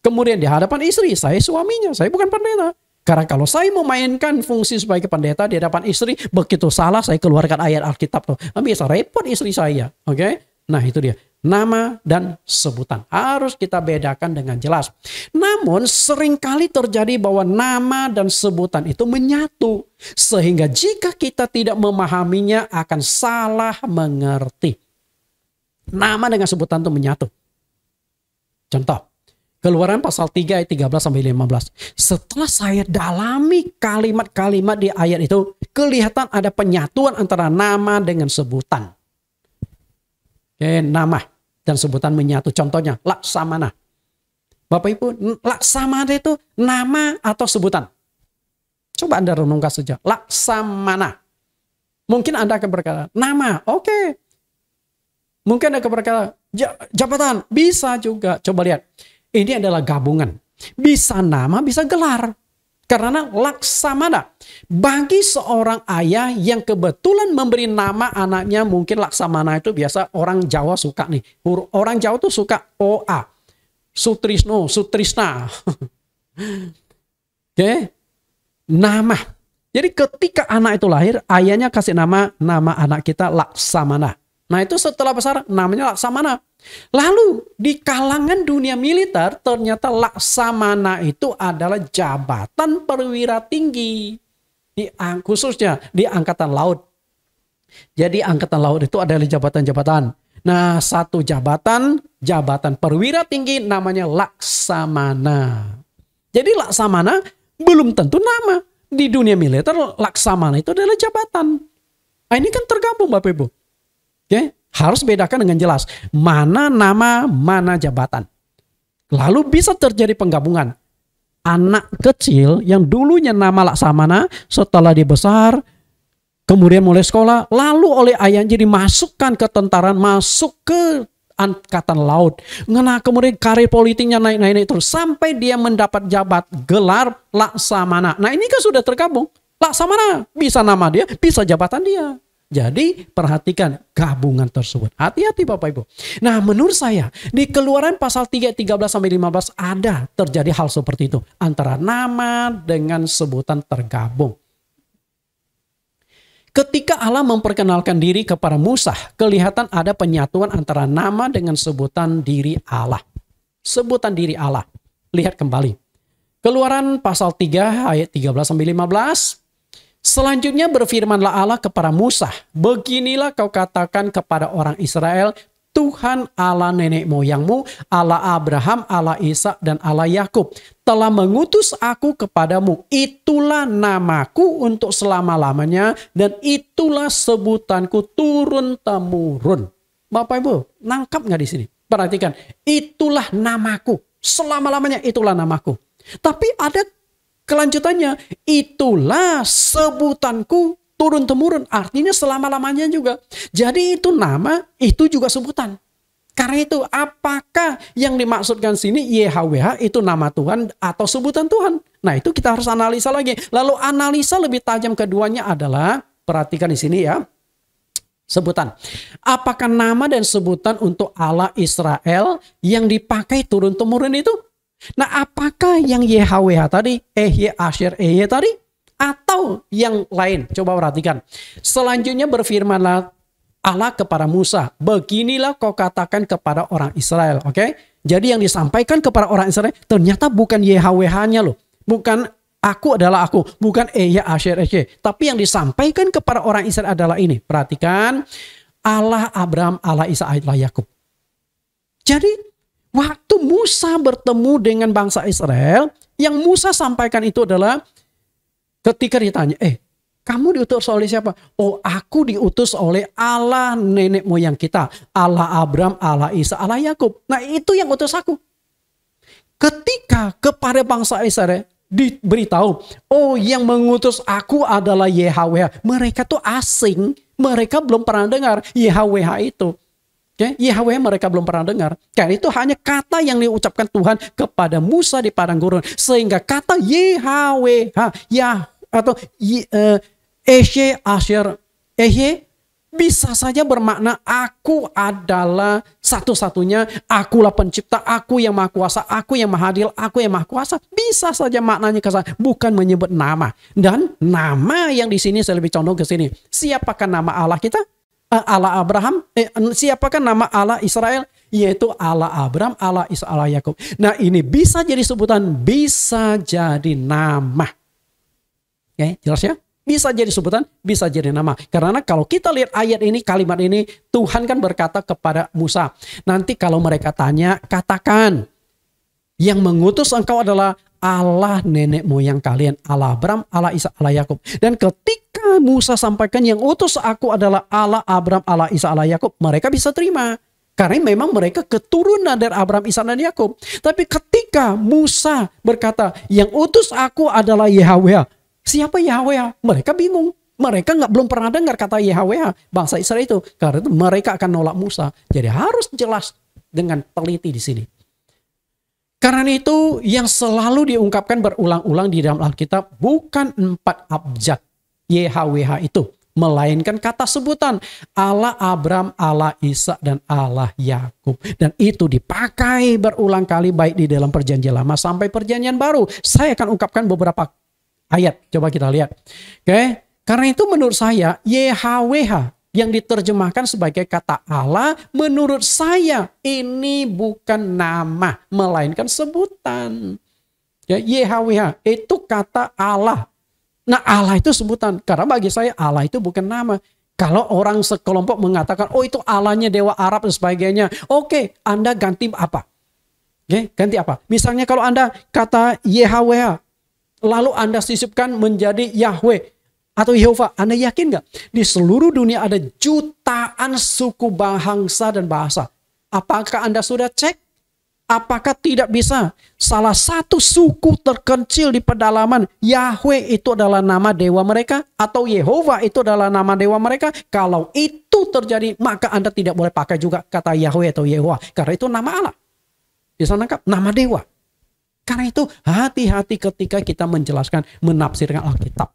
Kemudian di hadapan istri, saya suaminya. Saya bukan pendeta. Karena kalau saya memainkan fungsi sebagai pendeta di hadapan istri, begitu salah saya keluarkan ayat Alkitab tuh. Bisa repot istri saya. Oke? Nah itu dia. Nama dan sebutan. Harus kita bedakan dengan jelas. Namun seringkali terjadi bahwa nama dan sebutan itu menyatu. Sehingga jika kita tidak memahaminya akan salah mengerti. Nama dengan sebutan itu menyatu. Contoh. Keluaran pasal 3 ayat 13 sampai 15. Setelah saya dalami kalimat-kalimat di ayat itu, kelihatan ada penyatuan antara nama dengan sebutan. Oke, nama dan sebutan menyatu. Contohnya, Laksamana. Bapak Ibu, Laksamana itu nama atau sebutan? Coba Anda renungkan saja. Laksamana. Mungkin Anda akan berkata, nama, oke. Mungkin Anda akan berkata, jabatan, bisa juga. Coba lihat. Ini adalah gabungan. Bisa nama, bisa gelar. Karena Laksamana. Bagi seorang ayah yang kebetulan memberi nama anaknya, mungkin Laksamana itu biasa orang Jawa suka nih. Orang Jawa tuh suka OA. Sutrisno, Sutrisna. Oke. Nama. Jadi ketika anak itu lahir, ayahnya kasih nama anak kita Laksamana. Nah itu setelah besar namanya Laksamana. Lalu di kalangan dunia militer ternyata Laksamana itu adalah jabatan perwira tinggi. Khususnya di Angkatan Laut. Jadi Angkatan Laut itu adalah jabatan-jabatan. Nah satu jabatan perwira tinggi namanya Laksamana. Jadi Laksamana belum tentu nama. Di dunia militer, Laksamana itu adalah jabatan. Nah, ini kan tergabung Bapak Ibu. Oke, harus bedakan dengan jelas. Mana nama, mana jabatan. Lalu bisa terjadi penggabungan. Anak kecil yang dulunya nama Laksamana, setelah dia besar, kemudian mulai sekolah, lalu oleh ayahnya dimasukkan ke tentara, masuk ke Angkatan Laut. Nah, kemudian karir politiknya naik terus sampai dia mendapat jabat gelar Laksamana. Nah, ini kan sudah tergabung. Laksamana bisa nama dia, bisa jabatan dia. Jadi perhatikan gabungan tersebut. Hati-hati Bapak Ibu. Nah, menurut saya di Keluaran pasal 3, 13 sampai 15 ada terjadi hal seperti itu antara nama dengan sebutan tergabung. Ketika Allah memperkenalkan diri kepada Musa, kelihatan ada penyatuan antara nama dengan sebutan diri Allah. Sebutan diri Allah. Lihat kembali. Keluaran pasal 3 ayat 13-15. Selanjutnya berfirmanlah Allah kepada Musa, beginilah kau katakan kepada orang Israel, Tuhan Allah nenek moyangmu, Allah Abraham, Allah Ishak dan Allah Yakub telah mengutus aku kepadamu. Itulah namaku untuk selama-lamanya dan itulah sebutanku turun-temurun. Bapak Ibu, nangkap nggak di sini? Perhatikan, itulah namaku. Selama-lamanya itulah namaku. Tapi ada kelanjutannya, itulah sebutanku turun-temurun, artinya selama-lamanya juga. Jadi itu nama, itu juga sebutan. Karena itu apakah yang dimaksudkan sini YHWH itu nama Tuhan atau sebutan Tuhan? Nah itu kita harus analisa lagi. Lalu analisa lebih tajam keduanya adalah, perhatikan di sini ya, sebutan. Apakah nama dan sebutan untuk Allah Israel yang dipakai turun-temurun itu? Nah apakah yang YHWH tadi, Asher, tadi? Atau yang lain? Coba perhatikan. Selanjutnya berfirmanlah Allah kepada Musa, beginilah kau katakan kepada orang Israel. Oke? Jadi yang disampaikan kepada orang Israel ternyata bukan YHWH-nya loh. Bukan aku adalah aku. Bukan Asher, tapi yang disampaikan kepada orang Israel adalah ini. Perhatikan. Allah Abraham, Allah Ishak, Allah Yakub. Jadi waktu Musa bertemu dengan bangsa Israel, yang Musa sampaikan itu adalah ketika ditanya, kamu diutus oleh siapa? Oh, aku diutus oleh Allah nenek moyang kita. Allah Abraham, Allah Ishak, Allah Yakub. Nah, itu yang utus aku. Ketika kepada bangsa Israel diberitahu, oh yang mengutus aku adalah YHWH. Mereka tuh asing. Mereka belum pernah dengar YHWH itu. YHWH mereka belum pernah dengar. Karena itu hanya kata yang diucapkan Tuhan kepada Musa di padang gurun. Sehingga kata YHWH, atau Asher, bisa saja bermakna aku adalah satu-satunya, akulah pencipta, aku yang maha kuasa, aku yang maha adil, aku yang maha kuasa. Bisa saja maknanya ke sana, bukan menyebut nama. Dan nama yang di sini saya lebih condong ke sini. Siapakah nama Allah kita? Allah Abraham. Siapakah nama Allah Israel? Yaitu Allah Abraham, Allah Ishak, Allah Yakub. Nah ini bisa jadi sebutan, bisa jadi nama. Jelas ya? Bisa jadi sebutan, bisa jadi nama. Karena kalau kita lihat ayat ini, kalimat ini, Tuhan kan berkata kepada Musa, nanti kalau mereka tanya, katakan, yang mengutus engkau adalah Allah nenek moyang kalian, Allah Abraham, Allah Ishak, Allah Yakub. Dan ketika Musa sampaikan yang utus aku adalah Allah Abraham, Allah Ishak, Allah Yakub, mereka bisa terima. Karena memang mereka keturunan dari Abraham, Ishak, dan Yakub. Tapi ketika Musa berkata, yang utus aku adalah YHWH. Siapa YHWH? Mereka bingung. Mereka belum pernah dengar kata YHWH, bangsa Israel itu. Karena itu mereka akan nolak Musa. Jadi harus jelas dengan teliti di sini. Karena itu yang selalu diungkapkan berulang-ulang di dalam Alkitab bukan 4 abjad YHWH itu. melainkan kata sebutan Allah Abraham, Allah Ishak, dan Allah Yakub. Dan itu dipakai berulang kali baik di dalam perjanjian lama sampai perjanjian baru. Saya akan ungkapkan beberapa ayat. Coba kita lihat. Oke. Karena itu menurut saya YHWH yang diterjemahkan sebagai kata Allah, menurut saya ini bukan nama, melainkan sebutan. Ya, YHWH itu kata Allah. Nah, Allah itu sebutan. Karena bagi saya Allah itu bukan nama. Kalau orang sekelompok mengatakan, oh itu Allahnya dewa Arab dan sebagainya. Oke, Anda ganti apa? Oke, ganti apa? Misalnya kalau Anda kata YHWH, lalu Anda sisipkan menjadi Yahweh atau Yehova, Anda yakin nggak? Di seluruh dunia ada jutaan suku, bangsa, dan bahasa. Apakah Anda sudah cek? Apakah tidak bisa salah satu suku terkecil di pedalaman Yahweh itu adalah nama dewa mereka? Atau Yehova itu adalah nama dewa mereka? Kalau itu terjadi, maka Anda tidak boleh pakai juga kata Yahweh atau Yehova. Karena itu nama Allah. Bisa nangkap? Nama dewa. Karena itu hati-hati ketika kita menjelaskan, menafsirkan Alkitab.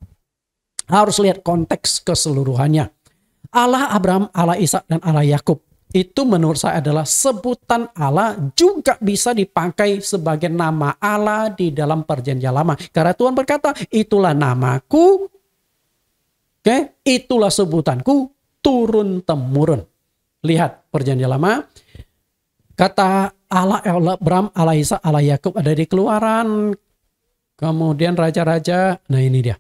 Harus lihat konteks keseluruhannya. Allah Abraham, Allah Ishak, dan Allah Yakub. Itu menurut saya adalah sebutan Allah, juga bisa dipakai sebagai nama Allah di dalam perjanjian lama. Karena Tuhan berkata, itulah namaku, itulah sebutanku, turun-temurun. Lihat perjanjian lama. Kata Allah Abraham, Allah Ishak, Allah Yakub ada di Keluaran. Kemudian raja-raja, nah ini dia.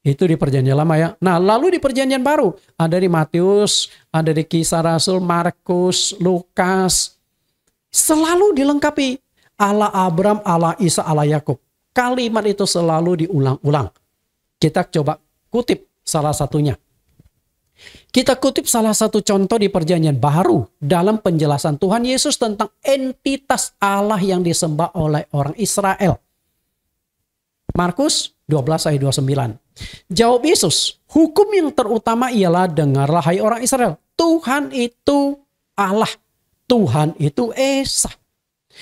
Itu di perjanjian lama ya. Nah, lalu di perjanjian baru ada di Matius, ada di Kisah Rasul, Markus, Lukas. Selalu dilengkapi Allah Abraham, Allah Ishak, Allah Yakub. Kalimat itu selalu diulang-ulang. Kita coba kutip salah satunya. Kita kutip salah satu contoh di perjanjian baru dalam penjelasan Tuhan Yesus tentang entitas Allah yang disembah oleh orang Israel. Markus 12 ayat 29. Jawab Yesus, hukum yang terutama ialah dengarlah hai orang Israel. Tuhan itu Allah. Tuhan itu Esa.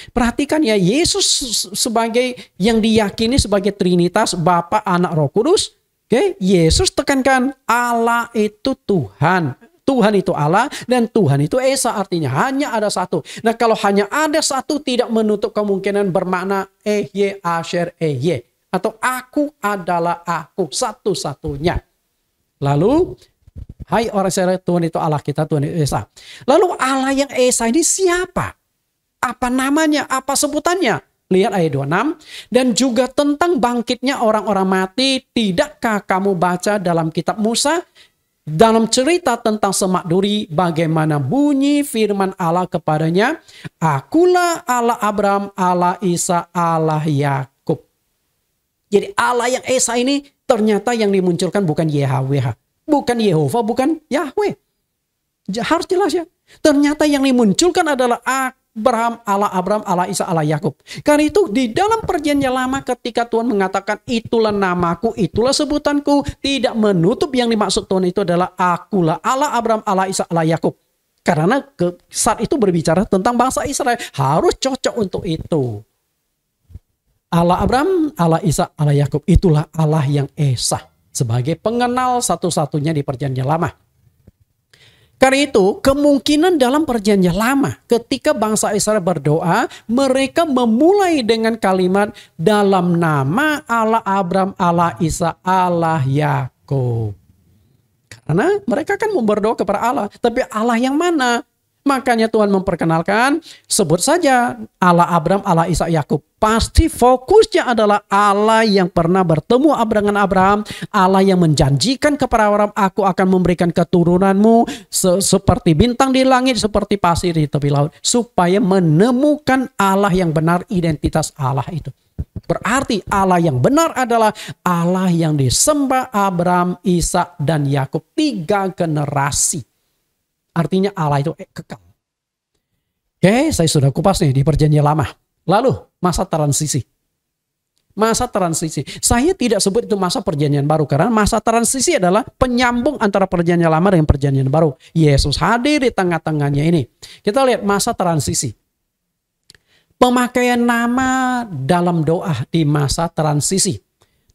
Perhatikan ya, Yesus sebagai yang diyakini sebagai Trinitas, Bapa, Anak, Roh Kudus. Yesus tekankan Allah itu Tuhan. Tuhan itu Allah dan Tuhan itu Esa, artinya hanya ada satu. Nah, kalau hanya ada satu tidak menutup kemungkinan bermakna Ehye, Asher, Ehye. Atau aku adalah aku satu-satunya. Lalu, hai orang Israel, Tuhan itu Allah kita, Tuhan itu Esa. Lalu Allah yang Esa ini siapa? Apa namanya? Apa sebutannya? Lihat ayat 26. Dan juga tentang bangkitnya orang-orang mati, tidakkah kamu baca dalam kitab Musa? Dalam cerita tentang Semak Duri, bagaimana bunyi firman Allah kepadanya? Akulah Allah Abraham, Allah Ishak, Allah Yakub. Jadi Allah yang Esa ini ternyata yang dimunculkan bukan YHWH. Bukan Yehova, bukan Yahweh. Harus jelas ya. Ternyata yang dimunculkan adalah Abraham, Allah Ishak, Allah Yakub. Karena itu di dalam perjanjian lama ketika Tuhan mengatakan itulah namaku, itulah sebutanku. Tidak menutup yang dimaksud Tuhan itu adalah akulah Allah Abraham, Allah Ishak, Allah Yakub. Karena saat itu berbicara tentang bangsa Israel. Harus cocok untuk itu. Allah Abraham, Allah Ishak, Allah Yakub. Itulah Allah yang Esa. Sebagai pengenal satu-satunya di perjanjian lama. Karena itu kemungkinan dalam perjanjian lama ketika bangsa Israel berdoa. Mereka memulai dengan kalimat dalam nama Allah Abraham, Allah Ishak, Allah Yakub. Karena mereka kan berdoa kepada Allah. Tapi Allah yang mana? Makanya Tuhan memperkenalkan, sebut saja Allah Abraham, Allah Ishak, Yakub. Pasti fokusnya adalah Allah yang pernah bertemu dengan Abraham. Allah yang menjanjikan kepada Abraham, aku akan memberikan keturunanmu seperti bintang di langit, seperti pasir di tepi laut. Supaya menemukan Allah yang benar, identitas Allah itu. Berarti Allah yang benar adalah Allah yang disembah Abraham, Ishak, dan Yakub. 3 generasi. Artinya Allah itu kekal. Oke, saya sudah kupas nih di perjanjian lama. Lalu masa transisi. Masa transisi. Saya tidak sebut itu masa perjanjian baru. Karena masa transisi adalah penyambung antara perjanjian lama dengan perjanjian baru. Yesus hadir di tengah-tengahnya ini. Kita lihat masa transisi. Pemakaian nama dalam doa di masa transisi.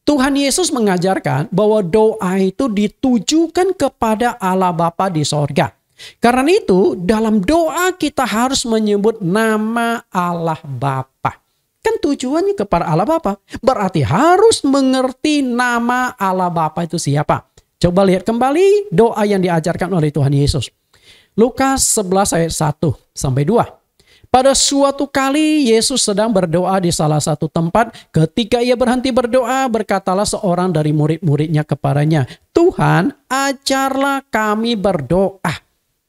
Tuhan Yesus mengajarkan bahwa doa itu ditujukan kepada Allah Bapa di sorga. Karena itu dalam doa kita harus menyebut nama Allah Bapa. Kan tujuannya kepada Allah Bapa. Berarti harus mengerti nama Allah Bapa itu siapa. Coba lihat kembali doa yang diajarkan oleh Tuhan Yesus. Lukas 11 ayat 1 sampai 2. Pada suatu kali Yesus sedang berdoa di salah satu tempat. Ketika ia berhenti berdoa, berkatalah seorang dari murid-muridnya kepadanya, "Tuhan, ajarlah kami berdoa."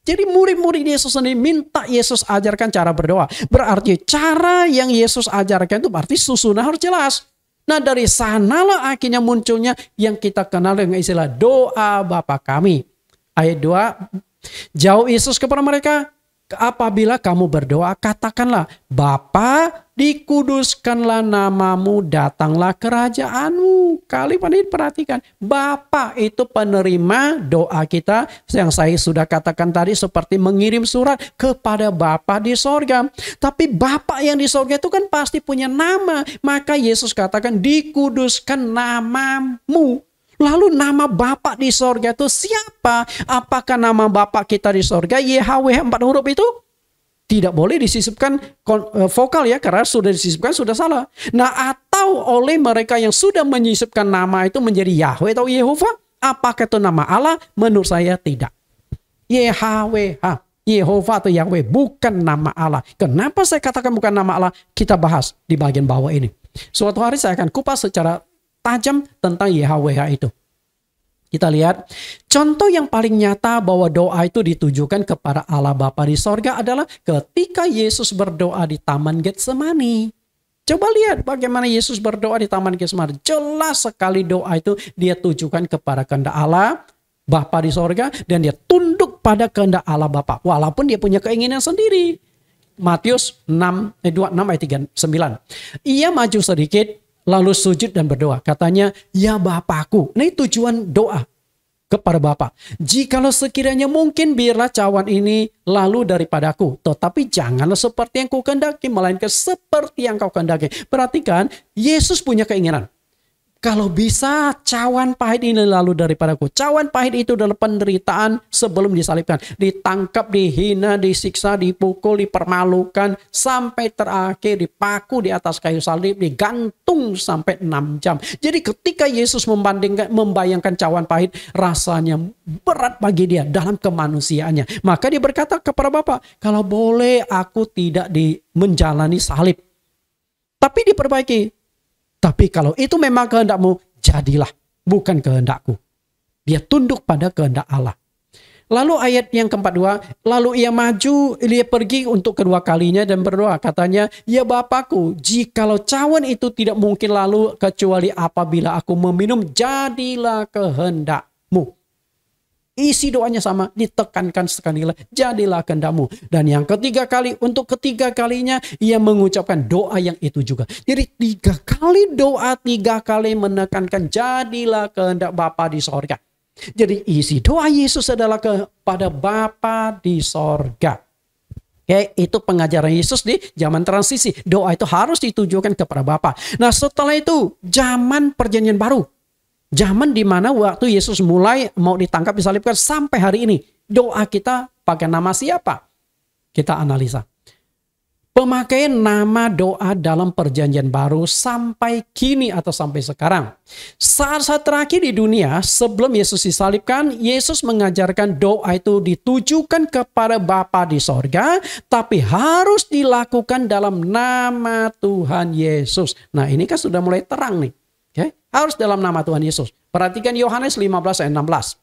Jadi murid-murid Yesus sendiri minta Yesus ajarkan cara berdoa. Berarti cara yang Yesus ajarkan itu berarti susunan harus jelas. Nah dari sanalah akhirnya munculnya yang kita kenal dengan istilah doa Bapa kami. Ayat 2, jawab Yesus kepada mereka, "Apabila kamu berdoa, katakanlah, Bapa, dikuduskanlah namamu, datanglah kerajaanmu." Kalimat ini perhatikan, Bapa itu penerima doa kita yang saya sudah katakan tadi seperti mengirim surat kepada Bapa di sorga. Tapi Bapa yang di sorga itu kan pasti punya nama. Maka Yesus katakan, dikuduskan namamu. Lalu nama Bapa di sorga itu siapa? Apakah nama Bapa kita di sorga YHWH 4 huruf itu? Tidak boleh disisipkan vokal ya, karena sudah disisipkan sudah salah. Nah atau oleh mereka yang sudah menyisipkan nama itu menjadi Yahweh atau Yehova. Apakah itu nama Allah? Menurut saya tidak. YHWH, Yehova atau Yahweh bukan nama Allah. Kenapa saya katakan bukan nama Allah? Kita bahas di bagian bawah ini. Suatu hari saya akan kupas secara tajam tentang YHWH itu. Kita lihat contoh yang paling nyata bahwa doa itu ditujukan kepada Allah Bapa di sorga adalah ketika Yesus berdoa di Taman Getsemani. Coba lihat bagaimana Yesus berdoa di Taman Getsemani. Jelas sekali doa itu dia tujukan kepada kehendak Allah Bapa di sorga dan dia tunduk pada kehendak Allah Bapa. Walaupun dia punya keinginan sendiri. Matius 26 ayat 39. Ia maju sedikit lalu sujud dan berdoa. Katanya, "Ya Bapakku." Ini tujuan doa kepada Bapa. "Jikalau sekiranya mungkin, biarlah cawan ini lalu daripadaku. Tetapi janganlah seperti yang kau kehendaki, melainkan seperti yang kau kehendaki." Perhatikan, Yesus punya keinginan. Kalau bisa cawan pahit ini lalu daripadaku. Cawan pahit itu adalah penderitaan sebelum disalibkan. Ditangkap, dihina, disiksa, dipukul, dipermalukan. Sampai terakhir dipaku di atas kayu salib. Digantung sampai 6 jam. Jadi ketika Yesus membayangkan cawan pahit. Rasanya berat bagi dia dalam kemanusiaannya. Maka dia berkata kepada Bapa, "Kalau boleh aku tidak menjalani salib. Tapi diperbaiki. Tapi kalau itu memang kehendakmu, jadilah, bukan kehendakku." Dia tunduk pada kehendak Allah. Lalu ayat yang ke-42, lalu ia maju, dia pergi untuk kedua kalinya dan berdoa. Katanya, "Ya Bapakku, jikalau cawan itu tidak mungkin lalu kecuali apabila aku meminum, jadilah kehendakmu." Isi doanya sama, ditekankan sekali lagi, jadilah kehendakmu. Dan yang ketiga kali, untuk ketiga kalinya ia mengucapkan doa yang itu juga. Jadi 3 kali doa, 3 kali menekankan jadilah kehendak Bapa di sorga. Jadi isi doa Yesus adalah kepada Bapa di sorga. Oke, itu pengajaran Yesus di zaman transisi. Doa itu harus ditujukan kepada Bapa. Nah setelah itu zaman perjanjian baru. Zaman di mana waktu Yesus mulai mau ditangkap, disalibkan sampai hari ini. Doa kita pakai nama siapa? Kita analisa. Pemakaian nama doa dalam perjanjian baru sampai kini atau sampai sekarang. Saat-saat terakhir di dunia sebelum Yesus disalibkan, Yesus mengajarkan doa itu ditujukan kepada Bapa di sorga, tapi harus dilakukan dalam nama Tuhan Yesus. Nah ini kan sudah mulai terang nih. Okay? Harus dalam nama Tuhan Yesus. Perhatikan Yohanes 15 ayat 16.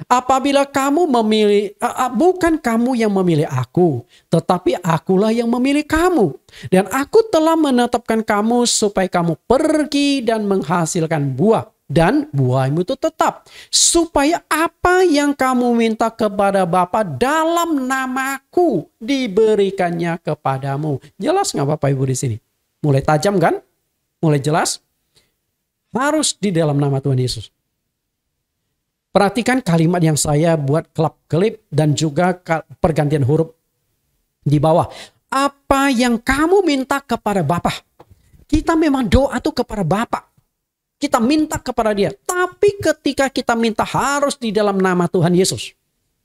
"Apabila kamu memilih, bukan kamu yang memilih aku, tetapi akulah yang memilih kamu. Dan aku telah menetapkan kamu supaya kamu pergi dan menghasilkan buah. Dan buahmu itu tetap. Supaya apa yang kamu minta kepada Bapa dalam namaku diberikannya kepadamu." Jelas nggak Bapak Ibu di sini? Mulai tajam kan? Mulai jelas? Harus di dalam nama Tuhan Yesus. Perhatikan kalimat yang saya buat kelap-kelip dan juga pergantian huruf di bawah. Apa yang kamu minta kepada Bapa. Kita memang doa tuh kepada Bapa. Kita minta kepada dia. Tapi ketika kita minta harus di dalam nama Tuhan Yesus.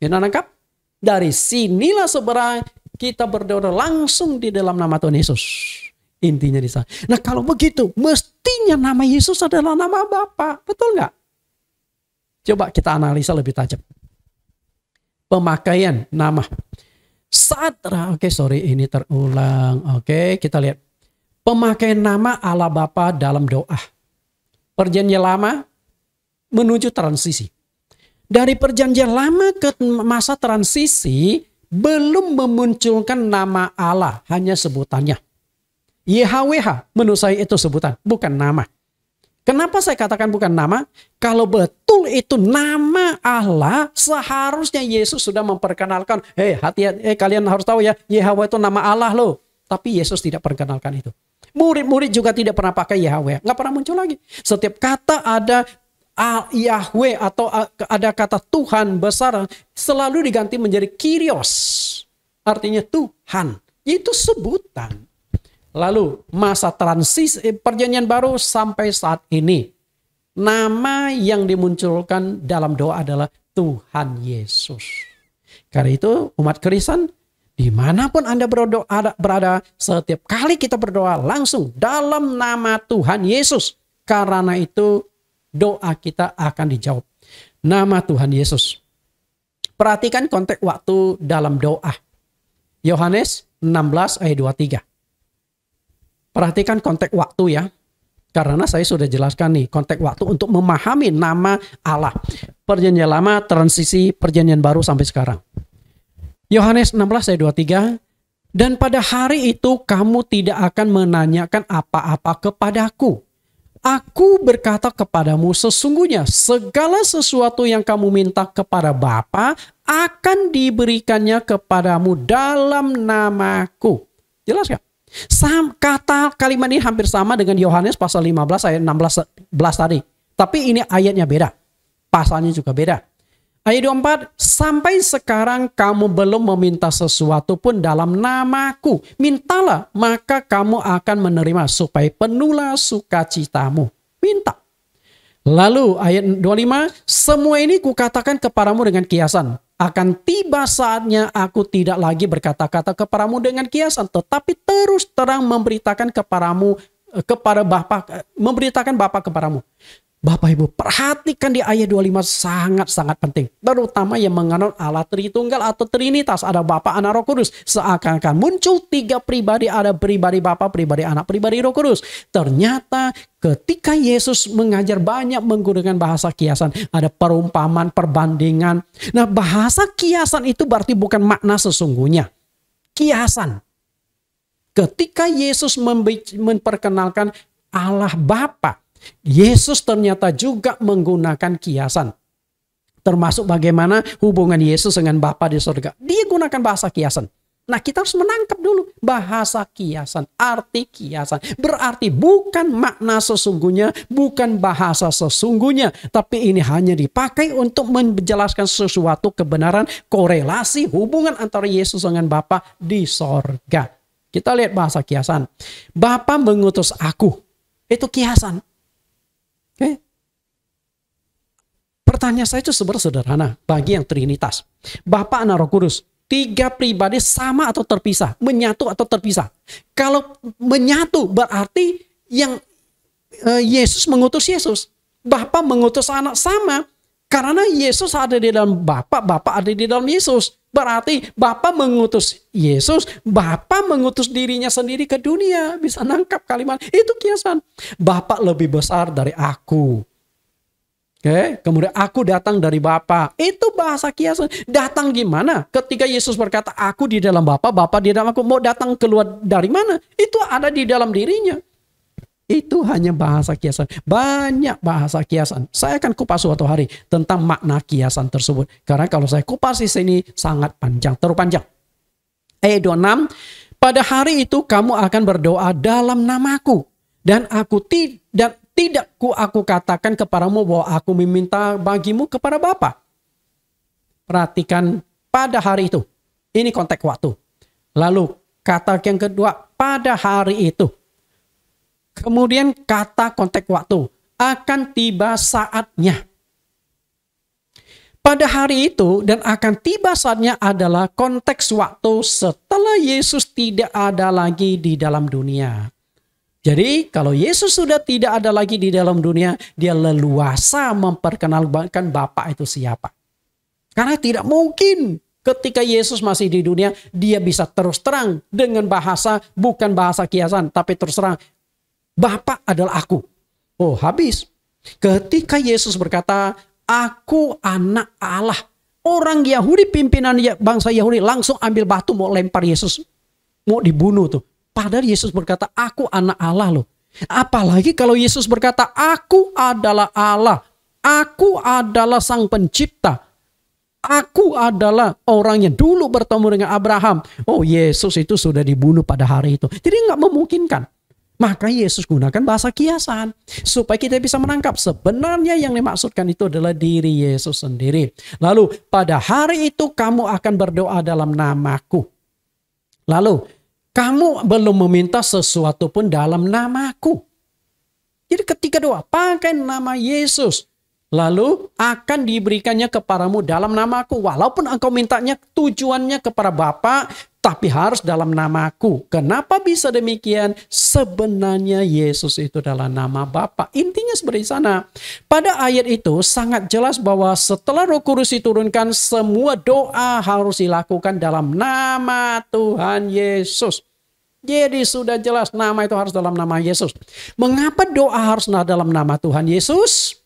Ya, nangkap? Dari sinilah sebenarnya kita berdoa langsung di dalam nama Tuhan Yesus. Intinya di sana. Nah kalau begitu, mestinya nama Yesus adalah nama Bapa. Betul nggak? Coba kita analisa lebih tajam. Pemakaian nama. Ini terulang. Oke, kita lihat. Pemakaian nama Allah Bapa dalam doa. Perjanjian lama menuju transisi. Dari perjanjian lama ke masa transisi belum memunculkan nama Allah, hanya sebutannya. YHWH menurut saya itu sebutan, bukan nama. Kenapa saya katakan bukan nama? Kalau betul itu nama Allah, seharusnya Yesus sudah memperkenalkan, hati-hati, kalian harus tahu ya, YHWH itu nama Allah loh. Tapi Yesus tidak perkenalkan itu. Murid-murid juga tidak pernah pakai Yahweh. Nggak pernah muncul lagi. Setiap kata ada Yahweh atau ada kata Tuhan besar selalu diganti menjadi Kyrios. Artinya Tuhan. Itu sebutan. Lalu masa transisi perjanjian baru sampai saat ini. Nama yang dimunculkan dalam doa adalah Tuhan Yesus. Karena itu umat Kristen, dimanapun Anda berada, setiap kali kita berdoa langsung dalam nama Tuhan Yesus. Karena itu doa kita akan dijawab. Nama Tuhan Yesus. Perhatikan konteks waktu dalam doa. Yohanes 16 ayat 23. Perhatikan konteks waktu ya. Karena saya sudah jelaskan nih konteks waktu untuk memahami nama Allah. Perjanjian lama, transisi, perjanjian baru sampai sekarang. Yohanes 16 ayat 23, dan pada hari itu kamu tidak akan menanyakan apa-apa kepadaku. Aku berkata kepadamu sesungguhnya segala sesuatu yang kamu minta kepada Bapa akan diberikannya kepadamu dalam namaku. Jelas gak? Kata kalimat ini hampir sama dengan Yohanes pasal 15 ayat 16 tadi. Tapi ini ayatnya beda. Pasalnya juga beda. Ayat 24, sampai sekarang kamu belum meminta sesuatu pun dalam namaku. Mintalah, maka kamu akan menerima supaya penuhlah sukacitamu. Minta. Lalu ayat 25, semua ini kukatakan kepadamu dengan kiasan. Akan tiba saatnya aku tidak lagi berkata-kata kepadamu dengan kiasan, tetapi terus terang memberitakan kepadamu, kepada Bapa, memberitakan Bapa kepadamu. Bapak Ibu, perhatikan di ayat 25 sangat-sangat penting. Terutama yang menganut Allah Tritunggal atau Trinitas. Ada Bapa, Anak, Roh Kudus. Seakan-akan muncul tiga pribadi. Ada pribadi Bapa, pribadi Anak, pribadi Roh Kudus. Ternyata ketika Yesus mengajar banyak menggunakan bahasa kiasan. Ada perumpamaan, perbandingan. Nah bahasa kiasan itu berarti bukan makna sesungguhnya. Kiasan. Ketika Yesus memperkenalkan Allah Bapa, Yesus ternyata juga menggunakan kiasan. Termasuk bagaimana hubungan Yesus dengan Bapa di surga. Dia gunakan bahasa kiasan. Nah kita harus menangkap dulu bahasa kiasan. Arti kiasan. Berarti bukan makna sesungguhnya. Bukan bahasa sesungguhnya. Tapi ini hanya dipakai untuk menjelaskan sesuatu kebenaran. Korelasi hubungan antara Yesus dengan Bapa di surga. Kita lihat bahasa kiasan. Bapa mengutus aku. Itu kiasan. Oke. Pertanyaan saya itu sebenarnya sederhana bagi yang Trinitas. Bapa, Anak, Roh Kudus, tiga pribadi sama atau terpisah, menyatu atau terpisah. Kalau menyatu berarti yang Yesus mengutus Yesus, Bapa mengutus Anak sama. Karena Yesus ada di dalam Bapa, Bapa ada di dalam Yesus. Berarti Bapa mengutus Yesus, Bapa mengutus dirinya sendiri ke dunia. Bisa nangkap kalimat itu kiasan. Bapa lebih besar dari aku. Oke, kemudian aku datang dari Bapa. Itu bahasa kiasan. Datang gimana? Ketika Yesus berkata aku di dalam Bapa, Bapa di dalam aku, mau datang keluar dari mana? Itu ada di dalam dirinya. Itu hanya bahasa kiasan. Banyak bahasa kiasan. Saya akan kupas suatu hari tentang makna kiasan tersebut. Karena kalau saya kupas di sini sangat panjang, terlalu panjang. Ayat 26, pada hari itu kamu akan berdoa dalam namaku. Dan tidak aku katakan kepadamu bahwa aku meminta bagimu kepada Bapa. Perhatikan pada hari itu. Ini konteks waktu. Lalu kata yang kedua, pada hari itu. Kemudian kata konteks waktu. akan tiba saatnya. Pada hari itu dan akan tiba saatnya adalah konteks waktu setelah Yesus tidak ada lagi di dalam dunia. Jadi kalau Yesus sudah tidak ada lagi di dalam dunia, dia leluasa memperkenalkan Bapa itu siapa. Karena tidak mungkin ketika Yesus masih di dunia, dia bisa terus terang dengan bahasa, bukan bahasa kiasan, tapi terus terang, Bapa adalah aku. Oh, habis. Ketika Yesus berkata, aku anak Allah. Orang Yahudi, pimpinan bangsa Yahudi langsung ambil batu mau lempar Yesus. Mau dibunuh tuh. Padahal Yesus berkata, aku anak Allah loh. Apalagi kalau Yesus berkata, aku adalah Allah. Aku adalah sang pencipta. Aku adalah orang yang dulu bertemu dengan Abraham. Oh, Yesus itu sudah dibunuh pada hari itu. Jadi nggak memungkinkan. Maka Yesus gunakan bahasa kiasan. Supaya kita bisa menangkap sebenarnya yang dimaksudkan itu adalah diri Yesus sendiri. Lalu pada hari itu kamu akan berdoa dalam namaku. Lalu kamu belum meminta sesuatu pun dalam namaku. Jadi ketika doa pakai nama Yesus. Lalu akan diberikannya kepadamu dalam namaku. Walaupun engkau mintanya tujuannya kepada Bapa, tapi harus dalam namaku. Kenapa bisa demikian? Sebenarnya Yesus itu adalah nama Bapa. Intinya seperti sana. Pada ayat itu sangat jelas bahwa setelah Roh Kudus diturunkan, semua doa harus dilakukan dalam nama Tuhan Yesus. Jadi sudah jelas nama itu harus dalam nama Yesus. Mengapa doa harus dalam nama Tuhan Yesus?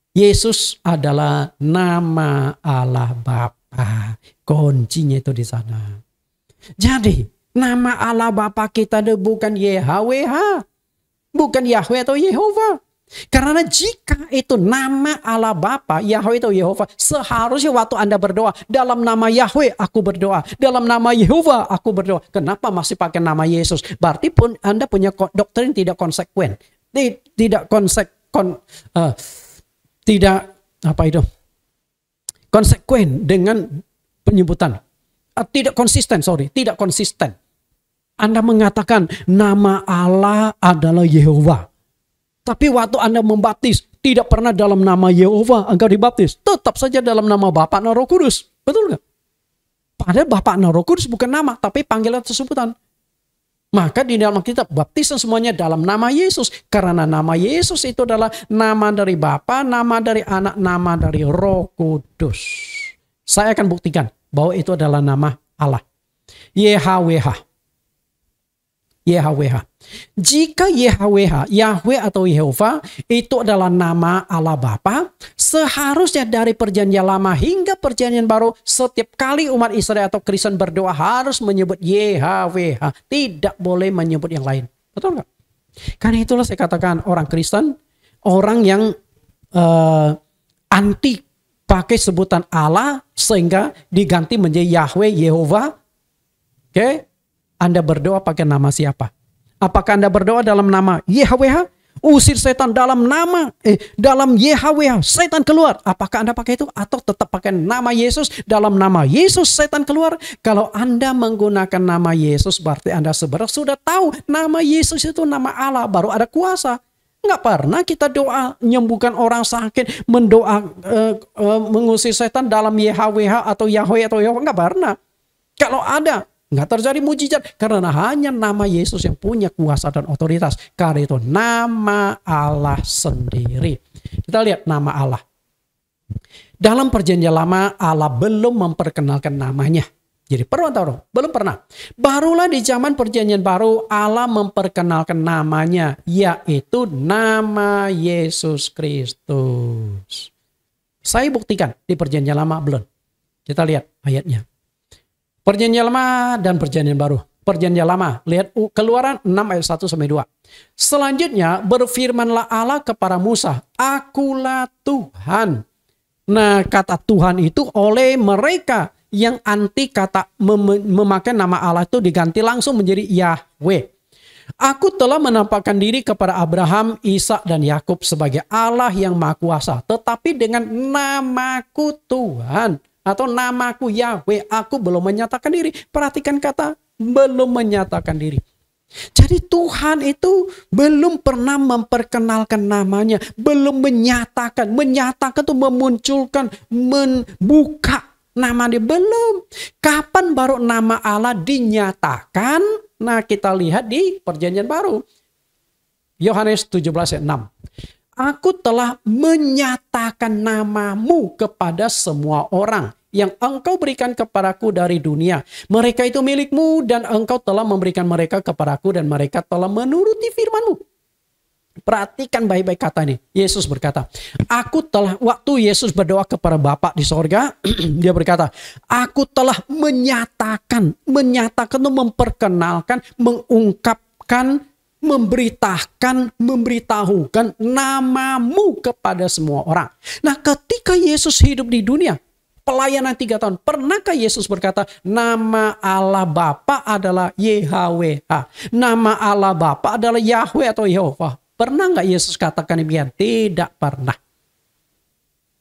Yesus adalah nama Allah Bapa. Kuncinya itu di sana. Jadi nama Allah Bapa kita itu bukan YHWH. Bukan Yahweh atau Yehova. Karena jika itu nama Allah Bapa, Yahweh atau Yehova, seharusnya waktu Anda berdoa, dalam nama Yahweh aku berdoa, dalam nama Yehova aku berdoa. Kenapa masih pakai nama Yesus? Berarti pun Anda punya doktrin tidak konsekuen. Konsekuen dengan penyebutan. Tidak konsisten. Anda mengatakan nama Allah adalah Yehova. Tapi waktu Anda membaptis, tidak pernah dalam nama Yehova engkau dibaptis. Tetap saja dalam nama Bapa dan Roh Kudus. Betul nggak? Padahal Bapa dan Roh Kudus bukan nama, tapi panggilan sebutan. Maka di dalam kitab baptisan semuanya dalam nama Yesus. Karena nama Yesus itu adalah nama dari Bapa, nama dari Anak, nama dari Roh Kudus. Saya akan buktikan bahwa itu adalah nama Allah. YHWH. Jika YHWH, Yahweh atau Yehova itu adalah nama Allah Bapa, seharusnya dari perjanjian lama hingga perjanjian baru setiap kali umat Israel atau Kristen berdoa harus menyebut YHWH, tidak boleh menyebut yang lain. Betul nggak? Karena itulah saya katakan orang Kristen, orang yang anti pakai sebutan Allah sehingga diganti menjadi Yahweh, Yehova. Oke? Anda berdoa pakai nama siapa? Apakah Anda berdoa dalam nama YHWH? Usir setan dalam dalam YHWH, setan keluar. Apakah Anda pakai itu? Atau tetap pakai nama Yesus? Dalam nama Yesus setan keluar. Kalau Anda menggunakan nama Yesus, berarti Anda sebenarnya sudah tahu nama Yesus itu nama Allah, baru ada kuasa. Nggak pernah kita doa menyembuhkan orang sakit, mengusir setan dalam YHWH atau Yahweh atau Yehova. Nggak pernah. Kalau ada, nggak terjadi mujizat karena hanya nama Yesus yang punya kuasa dan otoritas. Karena itu nama Allah sendiri. Kita lihat nama Allah. Dalam perjanjian lama Allah belum memperkenalkan namanya. Jadi belum pernah. Barulah di zaman perjanjian baru Allah memperkenalkan namanya, yaitu nama Yesus Kristus. Saya buktikan di perjanjian lama belum. Kita lihat ayatnya. Perjanjian lama dan perjanjian baru. Perjanjian lama, lihat Keluaran 6 ayat 1 sampai 2. Selanjutnya berfirmanlah Allah kepada Musa, akulah Tuhan. Nah, kata Tuhan itu oleh mereka yang anti kata memakai nama Allah itu diganti langsung menjadi Yahweh. Aku telah menampakkan diri kepada Abraham, Ishak dan Yakub sebagai Allah yang Maha Kuasa, tetapi dengan namaku Tuhan atau namaku Yahweh, aku belum menyatakan diri. Perhatikan kata belum menyatakan diri. Jadi Tuhan itu belum pernah memperkenalkan namanya, belum menyatakan. Menyatakan itu memunculkan, membuka nama dia, belum. Kapan baru nama Allah dinyatakan? Nah, kita lihat di Perjanjian Baru. Yohanes 17 ayat 6. Aku telah menyatakan namamu kepada semua orang yang engkau berikan kepadaku dari dunia. Mereka itu milikmu dan engkau telah memberikan mereka kepadaku dan mereka telah menuruti firman-Mu. Perhatikan baik-baik kata ini. Yesus berkata, aku telah, waktu Yesus berdoa kepada Bapa di sorga, dia berkata, aku telah menyatakan, itu memperkenalkan, mengungkapkan, memberitahukan namamu kepada semua orang. Nah, ketika Yesus hidup di dunia, pelayanan 3 tahun, pernahkah Yesus berkata, nama Allah Bapa adalah YHWH, nama Allah Bapa adalah Yahweh atau Yehova? Pernah nggak Yesus katakan demikian? Tidak pernah.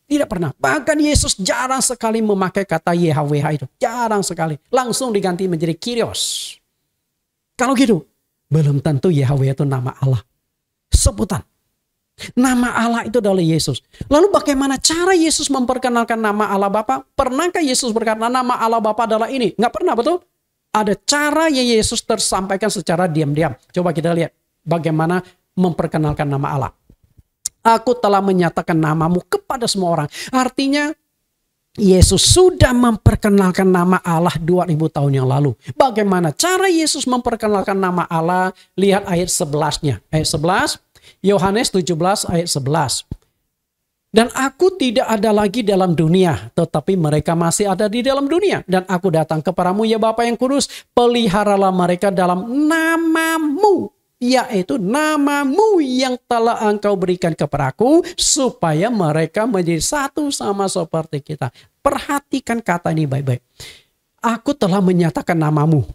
Tidak pernah. Bahkan Yesus jarang sekali memakai kata YHWH itu. Jarang sekali. Langsung diganti menjadi Kyrios. Kalau gitu, belum tentu Yahweh itu nama Allah. Sebutan. Nama Allah itu adalah Yesus. Lalu bagaimana cara Yesus memperkenalkan nama Allah Bapa? Pernahkah Yesus berkata nama Allah Bapa adalah ini? Nggak pernah, betul? Ada cara yang Yesus tersampaikan secara diam-diam. Coba kita lihat bagaimana memperkenalkan nama Allah. Aku telah menyatakan namamu kepada semua orang. Artinya Yesus sudah memperkenalkan nama Allah 2000 tahun yang lalu. Bagaimana cara Yesus memperkenalkan nama Allah? Lihat ayat 11-nya. Ayat 11, Yohanes 17 ayat 11. Dan aku tidak ada lagi dalam dunia, tetapi mereka masih ada di dalam dunia. Dan aku datang kepadamu ya Bapa yang kudus, peliharalah mereka dalam namamu, yaitu namamu yang telah engkau berikan kepadaku, supaya mereka menjadi satu sama seperti kita. Perhatikan kata ini baik-baik. Aku telah menyatakan namamu.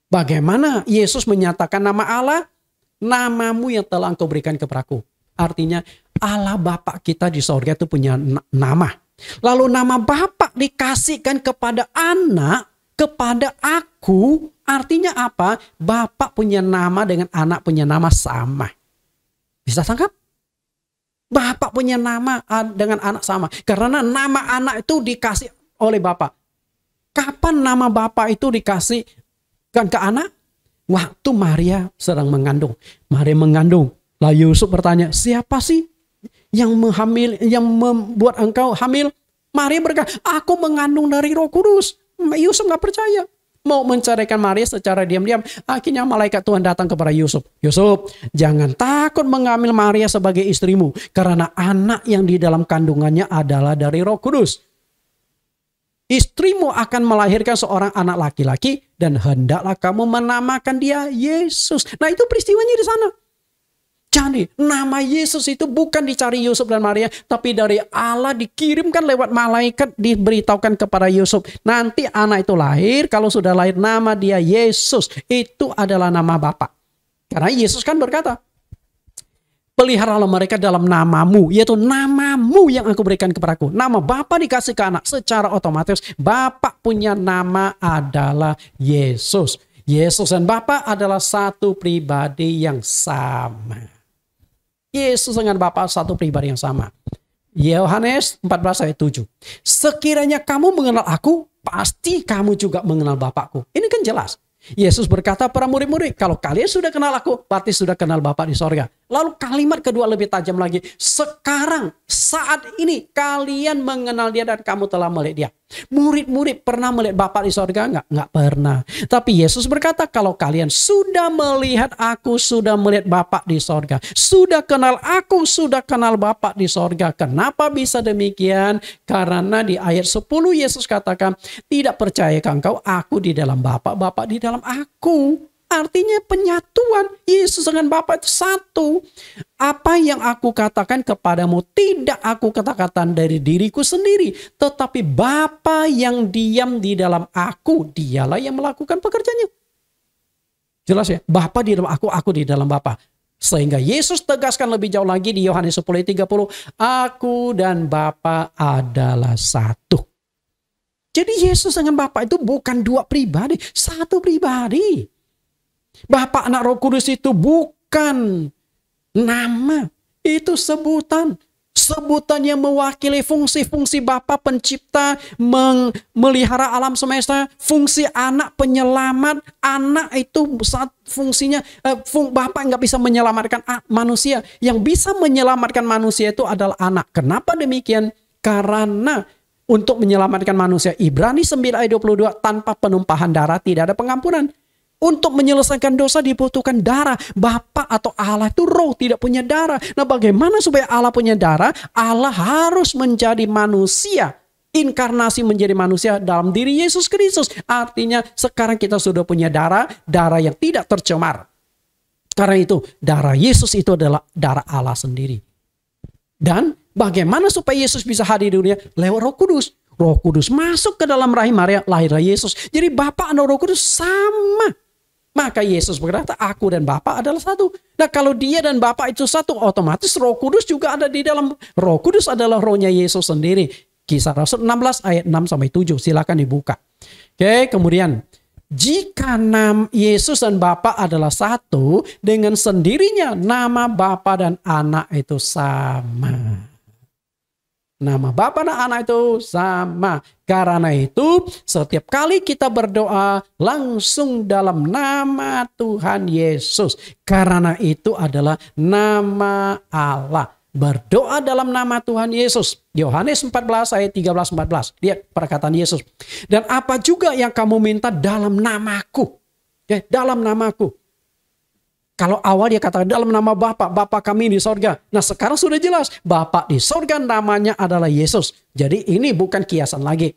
Bagaimana Yesus menyatakan nama Allah? Namamu yang telah engkau berikan kepadaku. Artinya Allah Bapa kita di sorga itu punya nama. Lalu nama Bapa dikasihkan kepada anak, kepada aku. Artinya apa? Bapa punya nama dengan anak punya nama sama. Bisa tangkap? Bapak punya nama dengan anak sama. Karena nama anak itu dikasih oleh Bapak. Kapan nama Bapak itu dikasihkan ke anak? Waktu Maria sedang mengandung. Maria mengandung. Lalu Yusuf bertanya, siapa sih yang membuat engkau hamil? Maria berkata, aku mengandung dari Roh Kudus. Yusuf nggak percaya. Mau menceraikan Maria secara diam-diam. Akhirnya malaikat Tuhan datang kepada Yusuf. Yusuf, jangan takut mengambil Maria sebagai istrimu. Karena anak yang di dalam kandungannya adalah dari Roh Kudus. Istrimu akan melahirkan seorang anak laki-laki. Dan hendaklah kamu menamakan dia Yesus. Nah, itu peristiwanya di sana. Jadi nama Yesus itu bukan dicari Yusuf dan Maria, tapi dari Allah dikirimkan lewat malaikat, diberitahukan kepada Yusuf. Nanti anak itu lahir, kalau sudah lahir nama dia Yesus. Itu adalah nama Bapa. Karena Yesus kan berkata, peliharalah mereka dalam namamu, yaitu namamu yang aku berikan kepadaku. Nama Bapa dikasih ke anak, secara otomatis Bapa punya nama adalah Yesus. Yesus dan Bapa adalah satu pribadi yang sama. Yesus dengan Bapa satu pribadi yang sama. Yohanes 14 ayat 7. Sekiranya kamu mengenal aku, pasti kamu juga mengenal Bapakku. Ini kan jelas. Yesus berkata para murid-murid, kalau kalian sudah kenal aku, berarti sudah kenal Bapa di sorga. Lalu kalimat kedua lebih tajam lagi. Sekarang, saat ini, kalian mengenal dia dan kamu telah melihat dia. Murid-murid pernah melihat Bapa di sorga? Enggak pernah. Tapi Yesus berkata, kalau kalian sudah melihat aku, sudah melihat Bapa di sorga. Sudah kenal aku, sudah kenal Bapa di sorga. Kenapa bisa demikian? Karena di ayat 10 Yesus katakan, tidak percayakah engkau aku di dalam Bapa, Bapa di dalam aku. Artinya penyatuan Yesus dengan Bapa itu satu. Apa yang aku katakan kepadamu tidak aku katakan dari diriku sendiri, tetapi Bapa yang diam di dalam aku, dialah yang melakukan pekerjaannya. Jelas ya? Bapa di dalam aku di dalam Bapa. Sehingga Yesus tegaskan lebih jauh lagi di Yohanes 10:30, aku dan Bapa adalah satu. Jadi Yesus dengan Bapa itu bukan dua pribadi, satu pribadi. Bapa, Anak, Roh Kudus itu bukan nama, itu sebutan. Sebutan yang mewakili fungsi-fungsi Bapa pencipta, memelihara alam semesta, fungsi Anak penyelamat. Anak itu saat fungsinya, Bapa nggak bisa menyelamatkan manusia. Yang bisa menyelamatkan manusia itu adalah Anak. Kenapa demikian? Karena untuk menyelamatkan manusia, Ibrani 9 ayat 22, tanpa penumpahan darah tidak ada pengampunan. Untuk menyelesaikan dosa dibutuhkan darah. Bapa atau Allah itu roh, tidak punya darah. Nah, bagaimana supaya Allah punya darah? Allah harus menjadi manusia. Inkarnasi menjadi manusia dalam diri Yesus Kristus. Artinya sekarang kita sudah punya darah yang tidak tercemar. Karena itu darah Yesus itu adalah darah Allah sendiri. Dan bagaimana supaya Yesus bisa hadir di dunia? Lewat Roh Kudus. Roh Kudus masuk ke dalam rahim Maria, lahirlah Yesus. Jadi Bapa dan Roh Kudus sama. Maka Yesus berkata, aku dan Bapa adalah satu. Nah, kalau dia dan Bapa itu satu, otomatis Roh Kudus juga ada di dalam. Roh Kudus adalah rohnya Yesus sendiri. Kisah Rasul 16 ayat 6-7. Silakan dibuka. Oke, kemudian jika Yesus dan Bapa adalah satu, dengan sendirinya nama Bapa dan Anak itu sama. Nama Bapa dan Anak itu sama. Karena itu setiap kali kita berdoa langsung dalam nama Tuhan Yesus. Karena itu adalah nama Allah. Berdoa dalam nama Tuhan Yesus. Yohanes 14 ayat 13-14. Lihat perkataan Yesus. Dan apa juga yang kamu minta dalam namaku. Ya, dalam namaku. Kalau awal dia katakan dalam nama Bapa kami di sorga. Nah, sekarang sudah jelas. Bapa di sorga namanya adalah Yesus. Jadi ini bukan kiasan lagi.